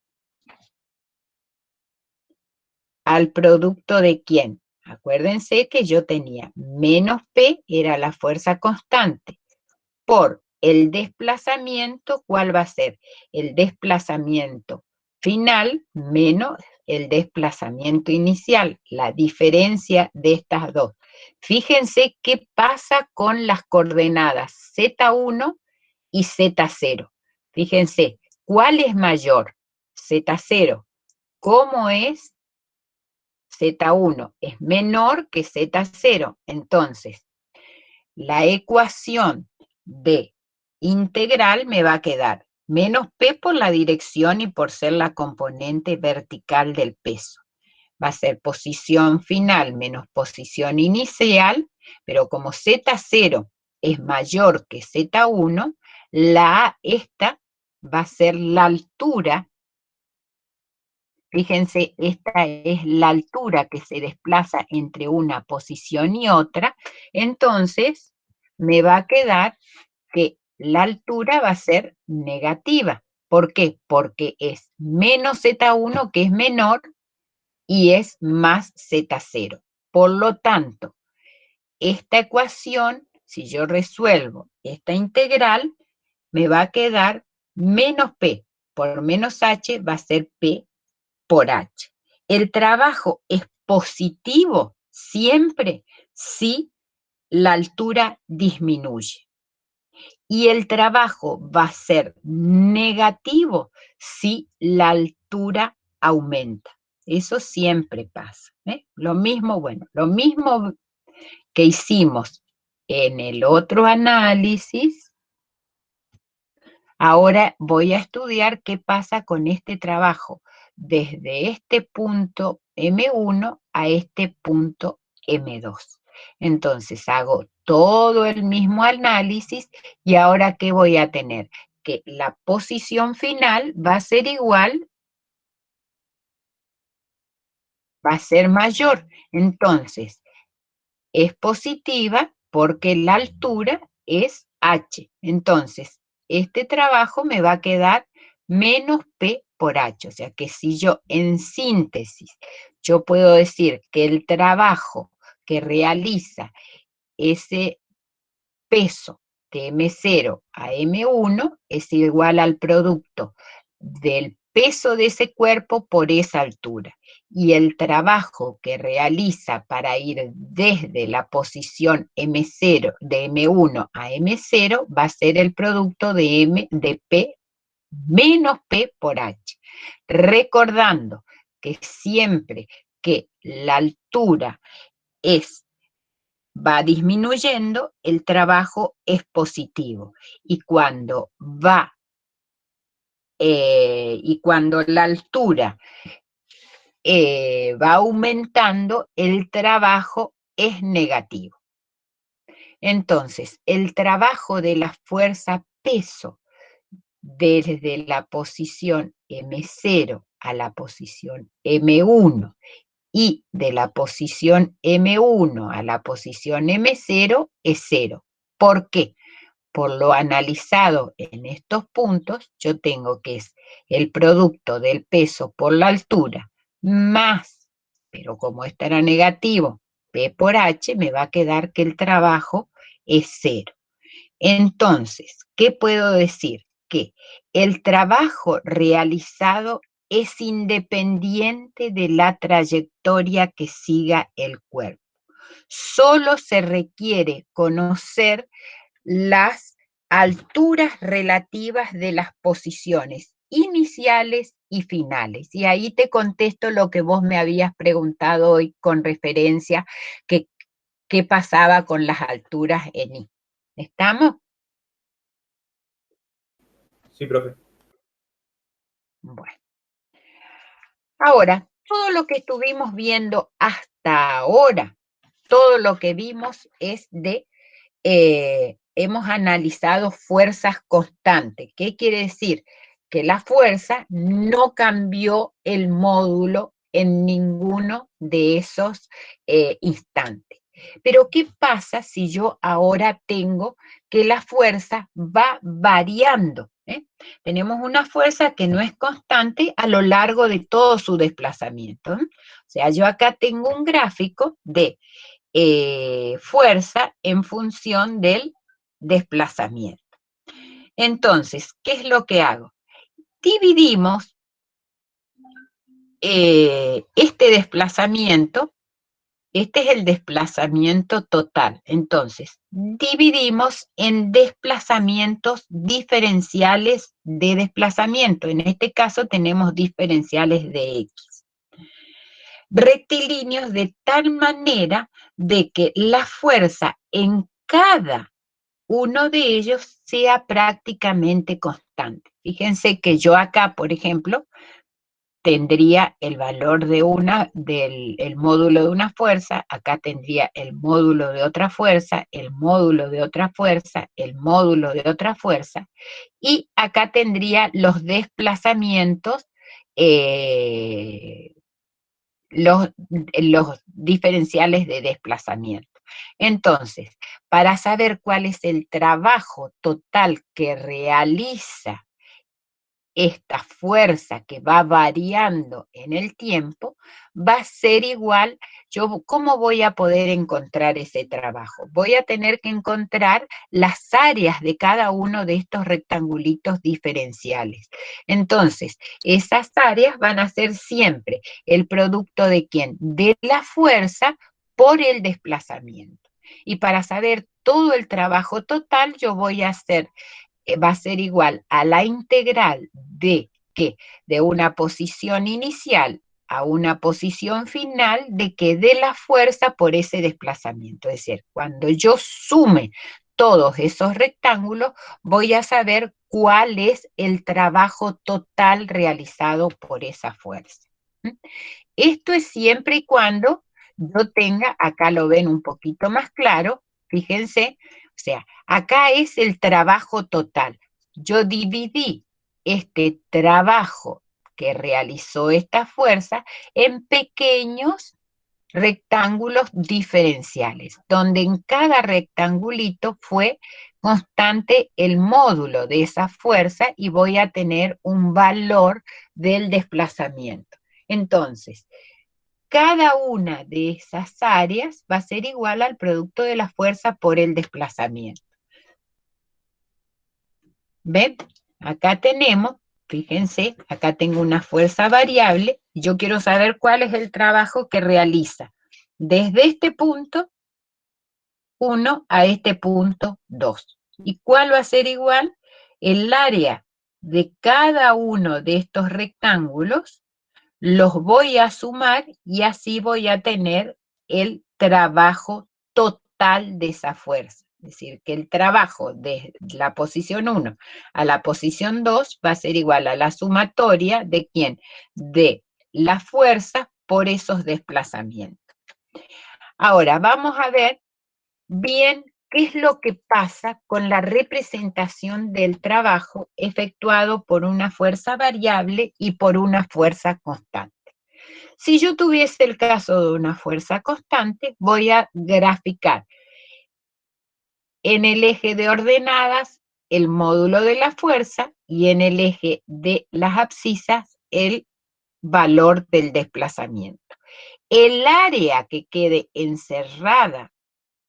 al producto de ¿quién? Acuérdense que yo tenía menos P, era la fuerza constante, por el desplazamiento, ¿cuál va a ser? El desplazamiento final menos el desplazamiento inicial, la diferencia de estas dos. Fíjense qué pasa con las coordenadas Z1 y Z0. Fíjense, ¿cuál es mayor? Z0. ¿Cómo es? Z1 es menor que Z0. Entonces, la ecuación de integral me va a quedar menos P por la dirección y por ser la componente vertical del peso. Va a ser posición final menos posición inicial, pero como Z0 es mayor que Z1, esta va a ser la altura. Fíjense, esta es la altura que se desplaza entre una posición y otra. Entonces, me va a quedar que la altura va a ser negativa. ¿Por qué? Porque es menos Z1, que es menor, y es más Z0. Por lo tanto, esta ecuación si yo resuelvo esta integral, me va a quedar menos P por menos H va a ser P por H. El trabajo es positivo siempre si la altura disminuye. Y el trabajo va a ser negativo si la altura aumenta. Eso siempre pasa. Lo mismo, bueno, lo mismo que hicimos en el otro análisis, ahora voy a estudiar qué pasa con este trabajo desde este punto M1 a este punto M2. Entonces hago todo el mismo análisis y ahora ¿qué voy a tener? Que la posición final va a ser igual, va a ser mayor. Entonces, es positiva porque la altura es H. Entonces, este trabajo me va a quedar menos P por H. O sea que si yo en síntesis, yo puedo decir que el trabajo que realiza ese peso de M0 a M1 es igual al producto del peso de ese cuerpo por esa altura. Y el trabajo que realiza para ir desde la posición M0, de M1 a M0, va a ser el producto de P menos P por H. Recordando que siempre que la altura va disminuyendo, el trabajo es positivo. Y cuando la altura va aumentando, el trabajo es negativo. Entonces, el trabajo de la fuerza peso desde la posición M0 a la posición M1 y de la posición M1 a la posición M0 es 0. ¿Por qué? Por lo analizado en estos puntos, yo tengo que es el producto del peso por la altura más, pero como este era negativo, P por H, me va a quedar que el trabajo es 0. Entonces, ¿qué puedo decir? Que el trabajo realizado es independiente de la trayectoria que siga el cuerpo. Solo se requiere conocer las alturas relativas de las posiciones iniciales y finales. Y ahí te contesto lo que vos me habías preguntado hoy con referencia que qué pasaba con las alturas en I. ¿Estamos? Sí, profe. Bueno. Ahora, todo lo que estuvimos viendo hasta ahora, todo lo que vimos es hemos analizado fuerzas constantes. ¿Qué quiere decir? Que la fuerza no cambió el módulo en ninguno de esos instantes. Pero ¿qué pasa si yo ahora tengo que la fuerza va variando? Tenemos una fuerza que no es constante a lo largo de todo su desplazamiento. O sea, yo acá tengo un gráfico de fuerza en función del desplazamiento. Entonces, ¿qué es lo que hago? Dividimos este desplazamiento, este es el desplazamiento total. Entonces, dividimos en desplazamientos diferenciales de desplazamiento. En este caso tenemos diferenciales de X. Rectilíneos de tal manera de que la fuerza en cada uno de ellos sea prácticamente constante. Fíjense que yo acá, por ejemplo, tendría el valor del módulo de una fuerza, acá tendría el módulo de otra fuerza, el módulo de otra fuerza, el módulo de otra fuerza, y acá tendría los desplazamientos, los diferenciales de desplazamiento. Entonces, para saber cuál es el trabajo total que realiza esta fuerza que va variando en el tiempo va a ser igual. ¿Cómo voy a poder encontrar ese trabajo? Voy a tener que encontrar las áreas de cada uno de estos rectangulitos diferenciales. Entonces, esas áreas van a ser siempre el producto de ¿quién? De la fuerza por el desplazamiento. Y para saber todo el trabajo total, yo voy a hacer va a ser igual a la integral de ¿qué? De una posición inicial a una posición final de la fuerza por ese desplazamiento. Es decir, cuando yo sume todos esos rectángulos, voy a saber cuál es el trabajo total realizado por esa fuerza. Esto es siempre y cuando yo tenga, acá lo ven un poquito más claro, fíjense, o sea, acá es el trabajo total. Yo dividí este trabajo que realizó esta fuerza en pequeños rectángulos diferenciales, donde en cada rectangulito fue constante el módulo de esa fuerza y voy a tener un valor del desplazamiento. Entonces, cada una de esas áreas va a ser igual al producto de la fuerza por el desplazamiento. ¿Ven? Acá tenemos, fíjense, acá tengo una fuerza variable y yo quiero saber cuál es el trabajo que realiza desde este punto 1 a este punto 2. ¿Y cuál va a ser igual? El área de cada uno de estos rectángulos los voy a sumar y así voy a tener el trabajo total de esa fuerza. Es decir, que el trabajo de la posición 1 a la posición 2 va a ser igual a la sumatoria de ¿quién? De la fuerza por esos desplazamientos. Ahora, vamos a ver bien qué es lo que pasa con la representación del trabajo efectuado por una fuerza variable y por una fuerza constante. Si yo tuviese el caso de una fuerza constante, voy a graficar en el eje de ordenadas el módulo de la fuerza y en el eje de las abscisas el valor del desplazamiento. El área que quede encerrada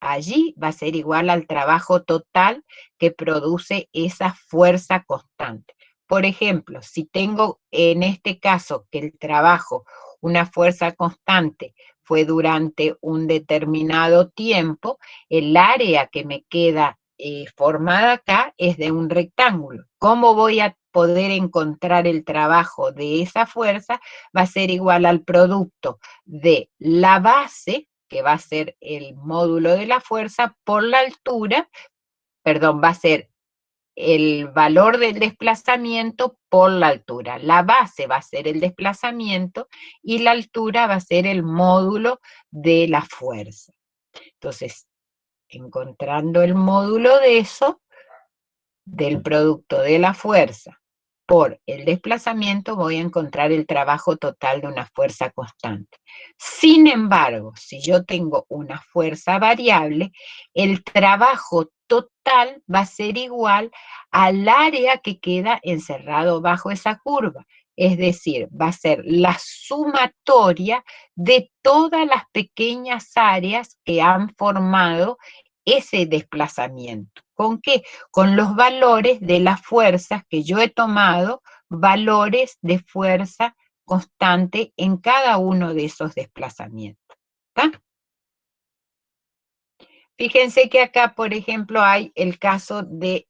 allí va a ser igual al trabajo total que produce esa fuerza constante. Por ejemplo, si tengo en este caso que el trabajo, una fuerza constante, fue durante un determinado tiempo, el área que me queda formada acá es de un rectángulo. ¿Cómo voy a poder encontrar el trabajo de esa fuerza? Va a ser igual al producto de la base, que va a ser el módulo de la fuerza, por la altura, perdón, va a ser el valor del desplazamiento por la altura. La base va a ser el desplazamiento y la altura va a ser el módulo de la fuerza. Entonces, encontrando el módulo de eso, del producto de la fuerza por el desplazamiento, voy a encontrar el trabajo total de una fuerza constante. Sin embargo, si yo tengo una fuerza variable, el trabajo total va a ser igual al área que queda encerrado bajo esa curva. Es decir, va a ser la sumatoria de todas las pequeñas áreas que han formado ese desplazamiento. ¿Con qué? Con los valores de las fuerzas que yo he tomado, valores de fuerza constante en cada uno de esos desplazamientos. ¿Está? Fíjense que acá, por ejemplo, hay el caso de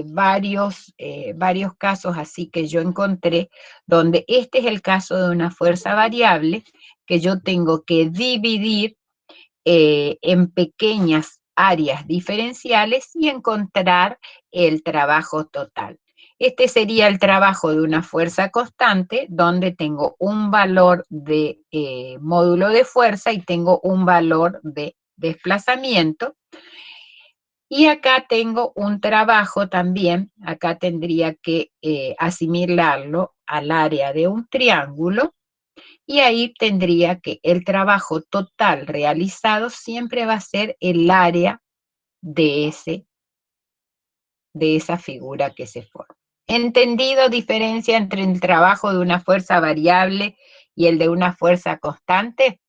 varios casos así que yo encontré, donde este es el caso de una fuerza variable que yo tengo que dividir en pequeñas áreas diferenciales y encontrar el trabajo total. Este sería el trabajo de una fuerza constante, donde tengo un valor de módulo de fuerza y tengo un valor de desplazamiento. Y acá tengo un trabajo también, acá tendría que asimilarlo al área de un triángulo, y ahí tendría que el trabajo total realizado siempre va a ser el área de esa figura que se forma. ¿Entendido diferencia entre el trabajo de una fuerza variable y el de una fuerza constante?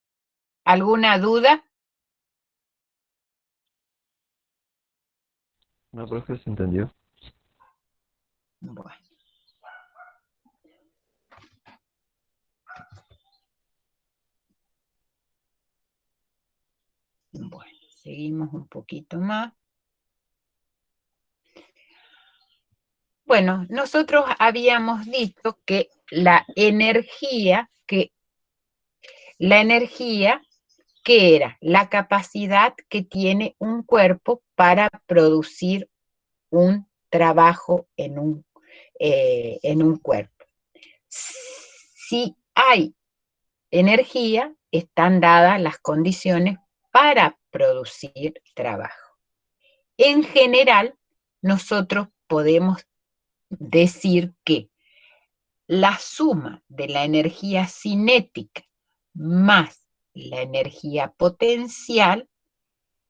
¿Alguna duda? No, profe, se entendió. Bueno. Bueno, seguimos un poquito más. Bueno, nosotros habíamos dicho que la energía, ¿qué era? La capacidad que tiene un cuerpo para producir un trabajo en un cuerpo. Si hay energía, están dadas las condiciones para producir trabajo. En general, nosotros podemos decir que la suma de la energía cinética más la energía potencial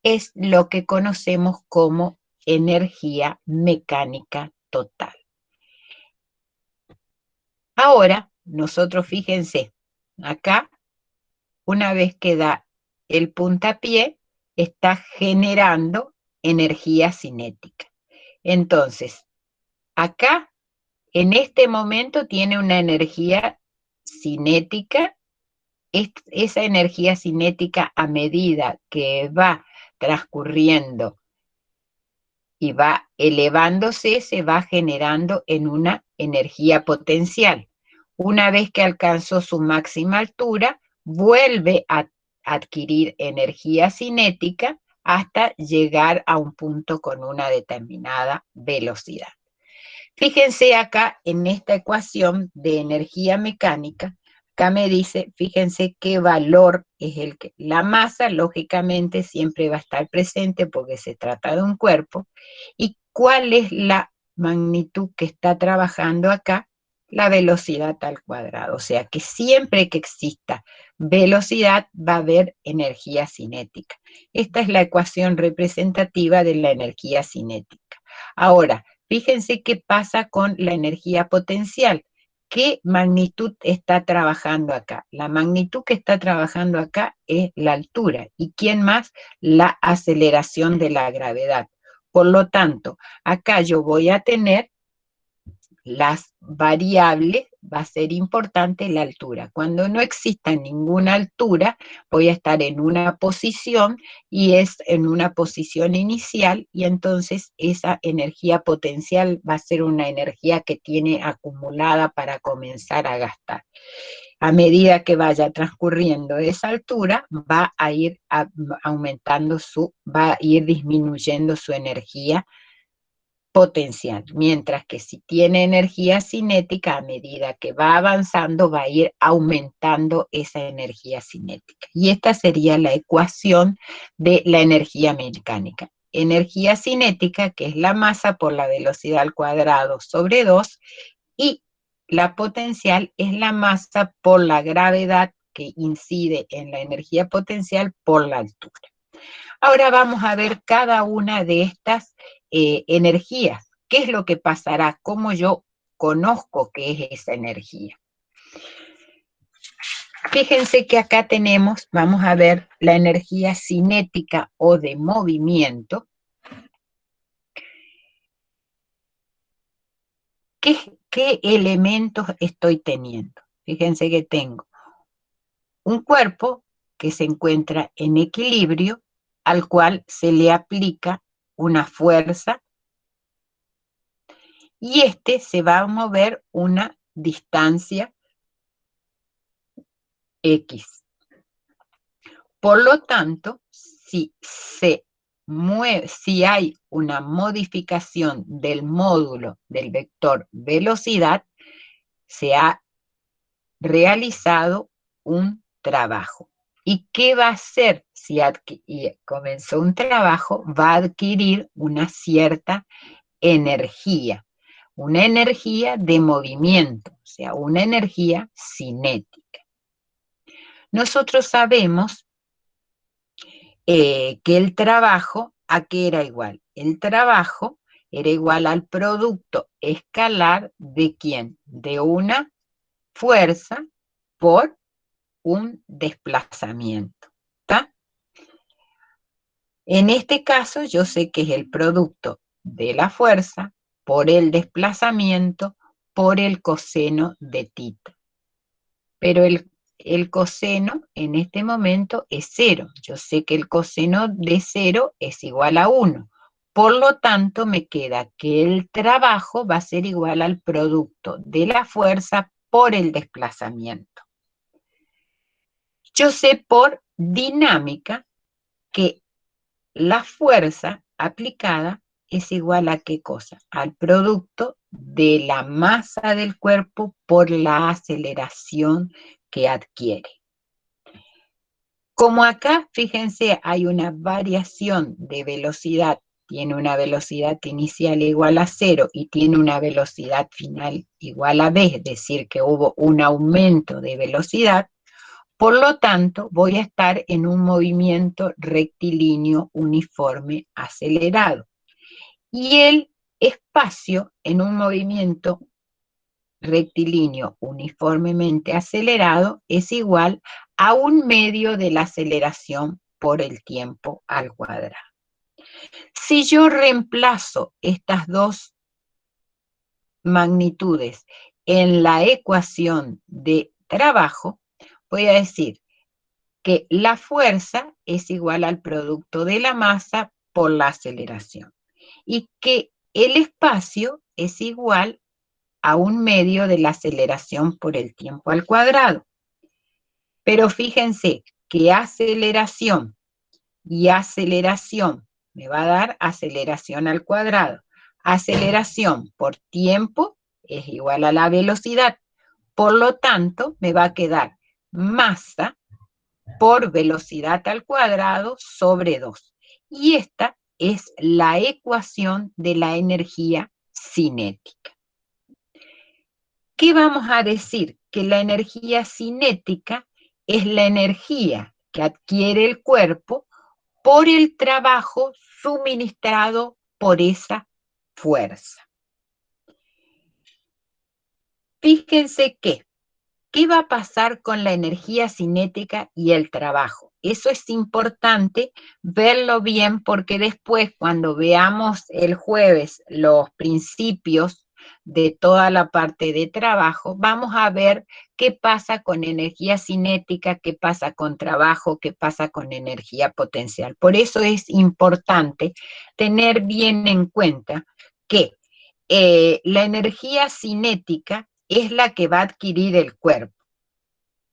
es lo que conocemos como energía mecánica total. Ahora, nosotros fíjense, acá, una vez que da el puntapié, está generando energía cinética. Entonces, acá, en este momento, tiene una energía cinética. Esa energía cinética, a medida que va transcurriendo y va elevándose, se va generando en una energía potencial. Una vez que alcanzó su máxima altura, vuelve a adquirir energía cinética hasta llegar a un punto con una determinada velocidad. Fíjense acá en esta ecuación de energía mecánica, acá me dice, fíjense qué valor es el que... La masa, lógicamente, siempre va a estar presente porque se trata de un cuerpo. ¿Y cuál es la magnitud que está trabajando acá? La velocidad al cuadrado. O sea que siempre que exista velocidad va a haber energía cinética. Esta es la ecuación representativa de la energía cinética. Ahora, fíjense qué pasa con la energía potencial. ¿Qué magnitud está trabajando acá? La magnitud que está trabajando acá es la altura. ¿Y quién más? La aceleración de la gravedad. Por lo tanto, acá yo voy a tener las variables, va a ser importante la altura. Cuando no exista ninguna altura, voy a estar en una posición y es en una posición inicial y entonces esa energía potencial va a ser una energía que tiene acumulada para comenzar a gastar. A medida que vaya transcurriendo esa altura, va a ir aumentando va a ir disminuyendo su energía potencial, mientras que si tiene energía cinética, a medida que va avanzando, va a ir aumentando esa energía cinética. Y esta sería la ecuación de la energía mecánica. Energía cinética, que es la masa por la velocidad al cuadrado sobre 2, y la potencial es la masa por la gravedad que incide en la energía potencial por la altura. Ahora vamos a ver cada una de estas energías. ¿Qué es lo que pasará? ¿Cómo yo conozco qué es esa energía? Fíjense que acá tenemos, vamos a ver la energía cinética o de movimiento. ¿Qué elementos estoy teniendo? Fíjense que tengo un cuerpo que se encuentra en equilibrio, al cual se le aplica una fuerza, y este se va a mover una distancia X. Por lo tanto, si hay una modificación del módulo del vector velocidad, se ha realizado un trabajo. ¿Y qué va a hacer? Si comenzó un trabajo, va a adquirir una cierta energía, una energía de movimiento, o sea, una energía cinética. Nosotros sabemos que el trabajo, ¿a qué era igual? El trabajo era igual al producto escalar de ¿quién? De una fuerza por un desplazamiento. ¿Está? En este caso yo sé que es el producto de la fuerza por el desplazamiento por el coseno de tita. Pero el coseno en este momento es 0. Yo sé que el coseno de 0 es igual a 1. Por lo tanto, me queda que el trabajo va a ser igual al producto de la fuerza por el desplazamiento. Yo sé por dinámica que la fuerza aplicada es igual a ¿qué cosa? Al producto de la masa del cuerpo por la aceleración que adquiere. Como acá, fíjense, hay una variación de velocidad, tiene una velocidad inicial igual a 0 y tiene una velocidad final igual a b, es decir, que hubo un aumento de velocidad. Por lo tanto, voy a estar en un movimiento rectilíneo uniforme acelerado. Y el espacio en un movimiento rectilíneo uniformemente acelerado es igual a 1/2 de la aceleración por el tiempo al cuadrado. Si yo reemplazo estas dos magnitudes en la ecuación de trabajo, voy a decir que la fuerza es igual al producto de la masa por la aceleración y que el espacio es igual a 1/2 de la aceleración por el tiempo al cuadrado. Pero fíjense que aceleración y aceleración me va a dar aceleración al cuadrado. Aceleración por tiempo es igual a la velocidad. Por lo tanto, me va a quedar masa por velocidad al cuadrado sobre 2. Y esta es la ecuación de la energía cinética. ¿Qué vamos a decir? Que la energía cinética es la energía que adquiere el cuerpo por el trabajo suministrado por esa fuerza. Fíjense que ¿qué va a pasar con la energía cinética y el trabajo? Eso es importante verlo bien porque después cuando veamos el jueves los principios de toda la parte de trabajo, vamos a ver qué pasa con energía cinética, qué pasa con trabajo, qué pasa con energía potencial. Por eso es importante tener bien en cuenta que la energía cinética es la que va a adquirir el cuerpo.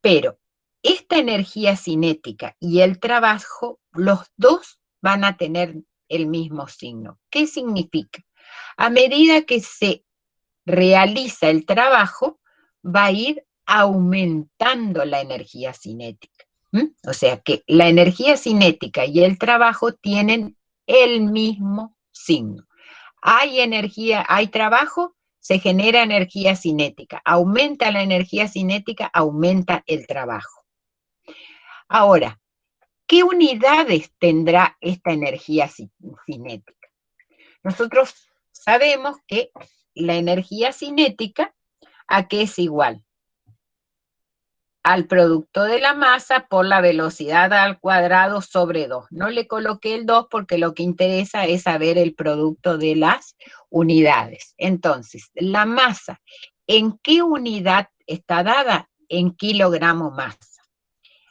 Pero esta energía cinética y el trabajo, los dos van a tener el mismo signo. ¿Qué significa? A medida que se realiza el trabajo, va a ir aumentando la energía cinética. O sea que la energía cinética y el trabajo tienen el mismo signo. Hay energía, hay trabajo, se genera energía cinética. Aumenta la energía cinética, aumenta el trabajo. Ahora, ¿qué unidades tendrá esta energía cinética? Nosotros sabemos que la energía cinética, ¿a qué es igual? Al producto de la masa por la velocidad al cuadrado sobre 2. No le coloqué el 2 porque lo que interesa es saber el producto de las unidades. Entonces, la masa, ¿en qué unidad está dada? En kilogramos masa.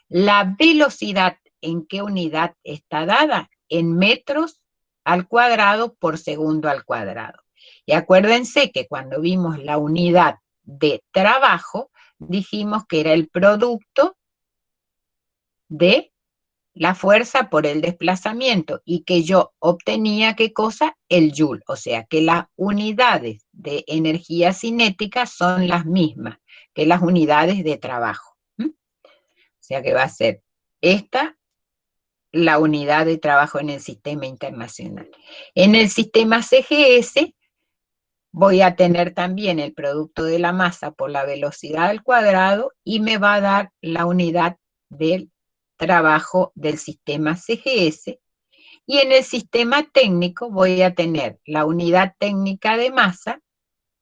La velocidad, ¿en qué unidad está dada? En metros al cuadrado por segundo al cuadrado. Y acuérdense que cuando vimos la unidad de trabajo, dijimos que era el producto de la fuerza por el desplazamiento y que yo obtenía, ¿qué cosa? El joule, o sea que las unidades de energía cinética son las mismas que las unidades de trabajo. O sea que va a ser esta la unidad de trabajo en el sistema internacional. En el sistema CGS voy a tener también el producto de la masa por la velocidad al cuadrado y me va a dar la unidad del trabajo del sistema CGS. Y en el sistema técnico voy a tener la unidad técnica de masa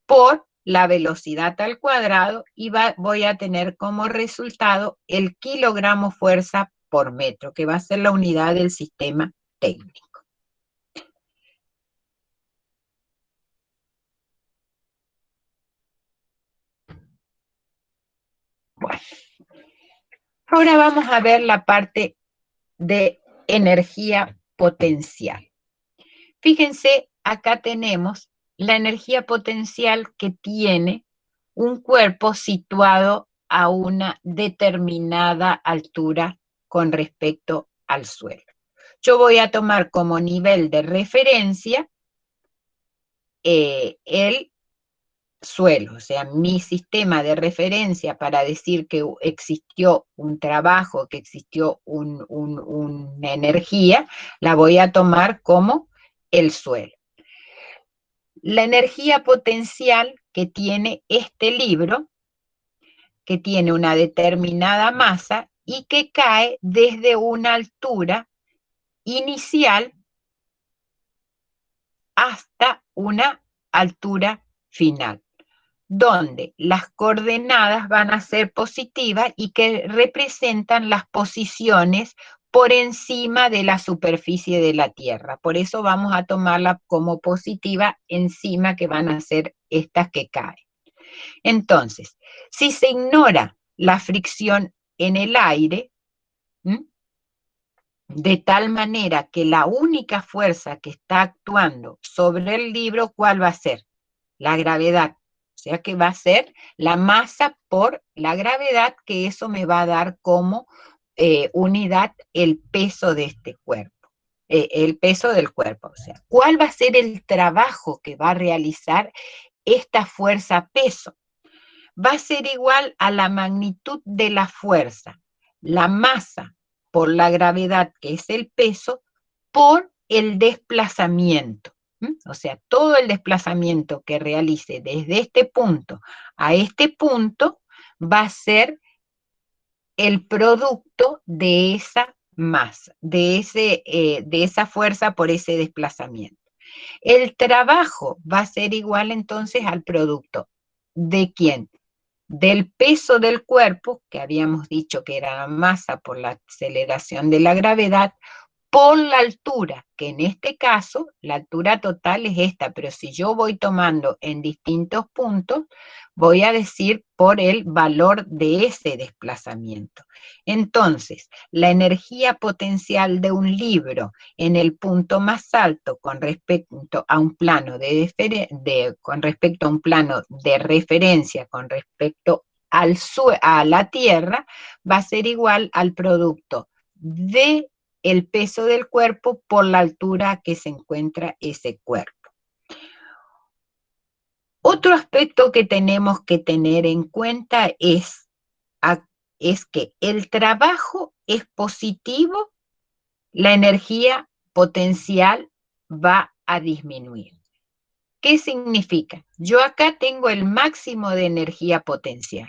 por la velocidad al cuadrado y voy a tener como resultado el kilogramo fuerza por metro, que va a ser la unidad del sistema técnico. Bueno, ahora vamos a ver la parte de energía potencial. Fíjense, acá tenemos la energía potencial que tiene un cuerpo situado a una determinada altura con respecto al suelo. Yo voy a tomar como nivel de referencia el suelo, o sea, mi sistema de referencia para decir que existió un trabajo, que existió una energía, la voy a tomar como el suelo. La energía potencial que tiene este libro, que tiene una determinada masa y que cae desde una altura inicial hasta una altura final, donde las coordenadas van a ser positivas y que representan las posiciones por encima de la superficie de la Tierra. Por eso vamos a tomarla como positiva encima, que van a ser estas que caen. Entonces, si se ignora la fricción en el aire, de tal manera que la única fuerza que está actuando sobre el libro, ¿cuál va a ser? La gravedad. O sea que va a ser la masa por la gravedad, que eso me va a dar como unidad el peso de este cuerpo, el peso del cuerpo. O sea, ¿cuál va a ser el trabajo que va a realizar esta fuerza peso? Va a ser igual a la magnitud de la fuerza, la masa por la gravedad, que es el peso, por el desplazamiento. O sea, todo el desplazamiento que realice desde este punto a este punto va a ser el producto de esa masa, de esa fuerza por ese desplazamiento. El trabajo va a ser igual entonces al producto. ¿De quién? Del peso del cuerpo, que habíamos dicho que era la masa por la aceleración de la gravedad, por la altura, que en este caso la altura total es esta, pero si yo voy tomando en distintos puntos, voy a decir por el valor de ese desplazamiento. Entonces, la energía potencial de un libro en el punto más alto con respecto a un plano con respecto a un plano de referencia con respecto a la Tierra, va a ser igual al producto de el peso del cuerpo por la altura a que se encuentra ese cuerpo. Otro aspecto que tenemos que tener en cuenta es que el trabajo es positivo, la energía potencial va a disminuir. ¿Qué significa? Yo acá tengo el máximo de energía potencial.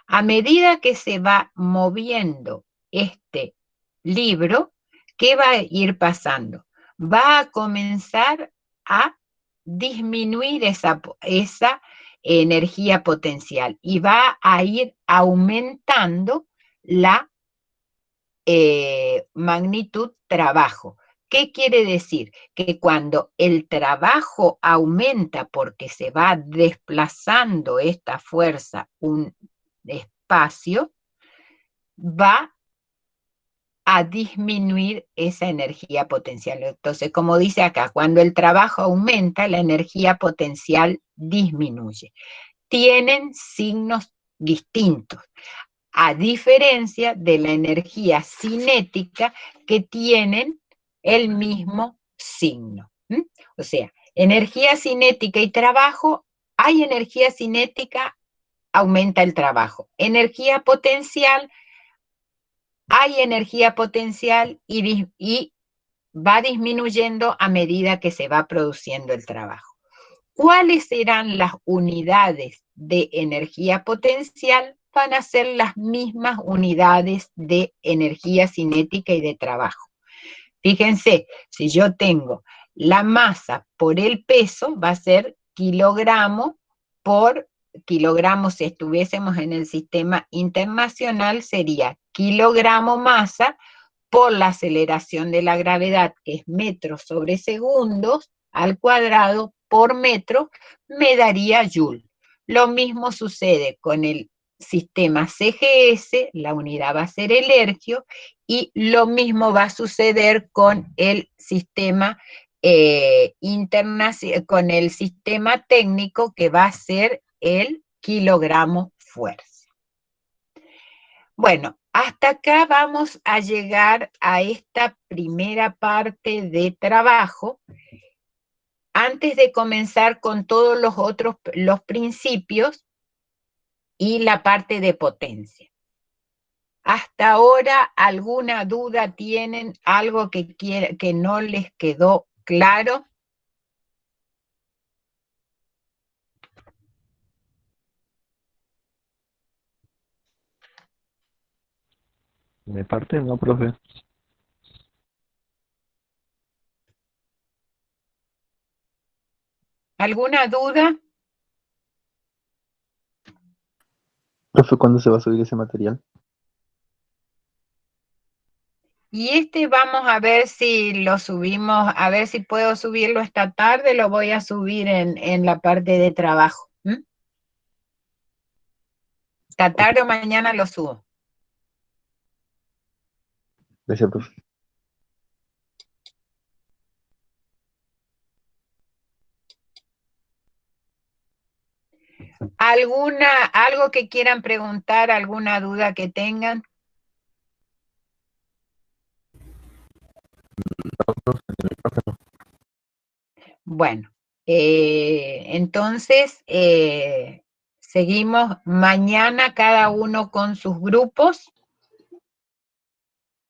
A medida que se va moviendo este libro, ¿qué va a ir pasando? Va a comenzar a disminuir esa energía potencial y va a ir aumentando la magnitud trabajo. ¿Qué quiere decir? Que cuando el trabajo aumenta porque se va desplazando esta fuerza un espacio, va a disminuir esa energía potencial. Entonces, como dice acá, cuando el trabajo aumenta, la energía potencial disminuye. Tienen signos distintos, a diferencia de la energía cinética, que tienen el mismo signo. O sea, energía cinética y trabajo, hay energía cinética, aumenta el trabajo. Energía potencial, hay energía potencial y va disminuyendo a medida que se va produciendo el trabajo. ¿Cuáles serán las unidades de energía potencial? Van a ser las mismas unidades de energía cinética y de trabajo. Fíjense, si yo tengo la masa por el peso, va a ser kilogramo por kilogramo. Si estuviésemos en el sistema internacional, sería kilogramo masa por la aceleración de la gravedad, que es metros sobre segundos al cuadrado por metro, me daría joule. Lo mismo sucede con el sistema CGS, la unidad va a ser el ergio, y lo mismo va a suceder con el sistema con el sistema técnico, que va a ser el kilogramo fuerza. Bueno, hasta acá vamos a llegar a esta primera parte de trabajo. Antes de comenzar con todos los principios y la parte de potencia. Hasta ahora, ¿alguna duda tienen? ¿Algo que no les quedó claro? De parte no, profe. ¿Alguna duda? Profe, ¿cuándo se va a subir ese material? Y vamos a ver si lo subimos, a ver si puedo subirlo esta tarde, lo voy a subir en la parte de trabajo. Esta tarde o mañana lo subo. Gracias, profe. ¿Algo que quieran preguntar, alguna duda que tengan? Bueno, entonces seguimos mañana cada uno con sus grupos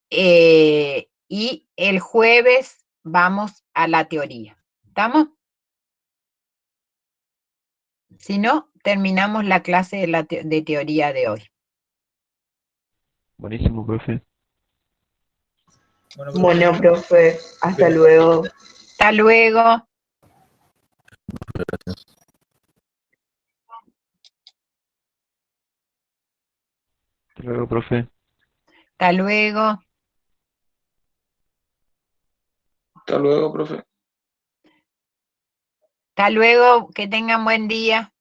y el jueves vamos a la teoría. ¿Estamos? Si no, terminamos la clase de teoría de hoy. Buenísimo, profe. Bueno, profe, hasta luego. Hasta luego. Hasta luego, profe. Hasta luego. Hasta luego, profe. Hasta luego. Que tengan buen día.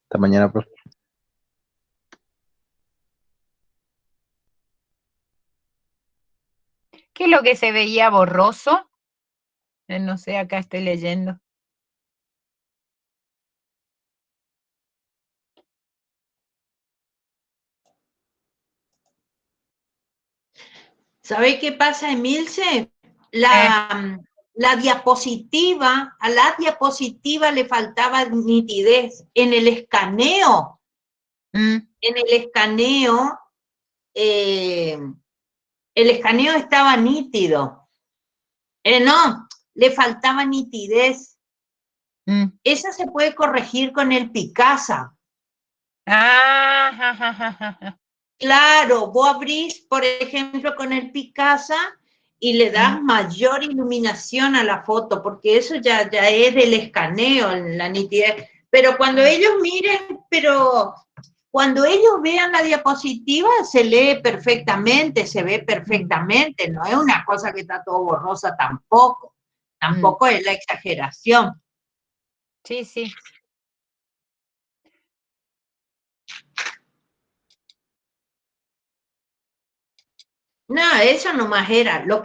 Hasta mañana, profe. ¿Qué es lo que se veía borroso? No sé, acá estoy leyendo. ¿Sabe qué pasa, Emilce? La diapositiva, a la diapositiva le faltaba nitidez. En el escaneo, el escaneo estaba nítido. No, le faltaba nitidez. Esa se puede corregir con el Picasa. Claro, vos abrís, por ejemplo, con el Picasa y le das mayor iluminación a la foto, porque eso ya es del escaneo, la nitidez. Pero cuando ellos miren, cuando ellos vean la diapositiva, se lee perfectamente, se ve perfectamente, no es una cosa que está todo borrosa tampoco. Tampoco es la exageración. Sí, sí. No, eso nomás era. Lo que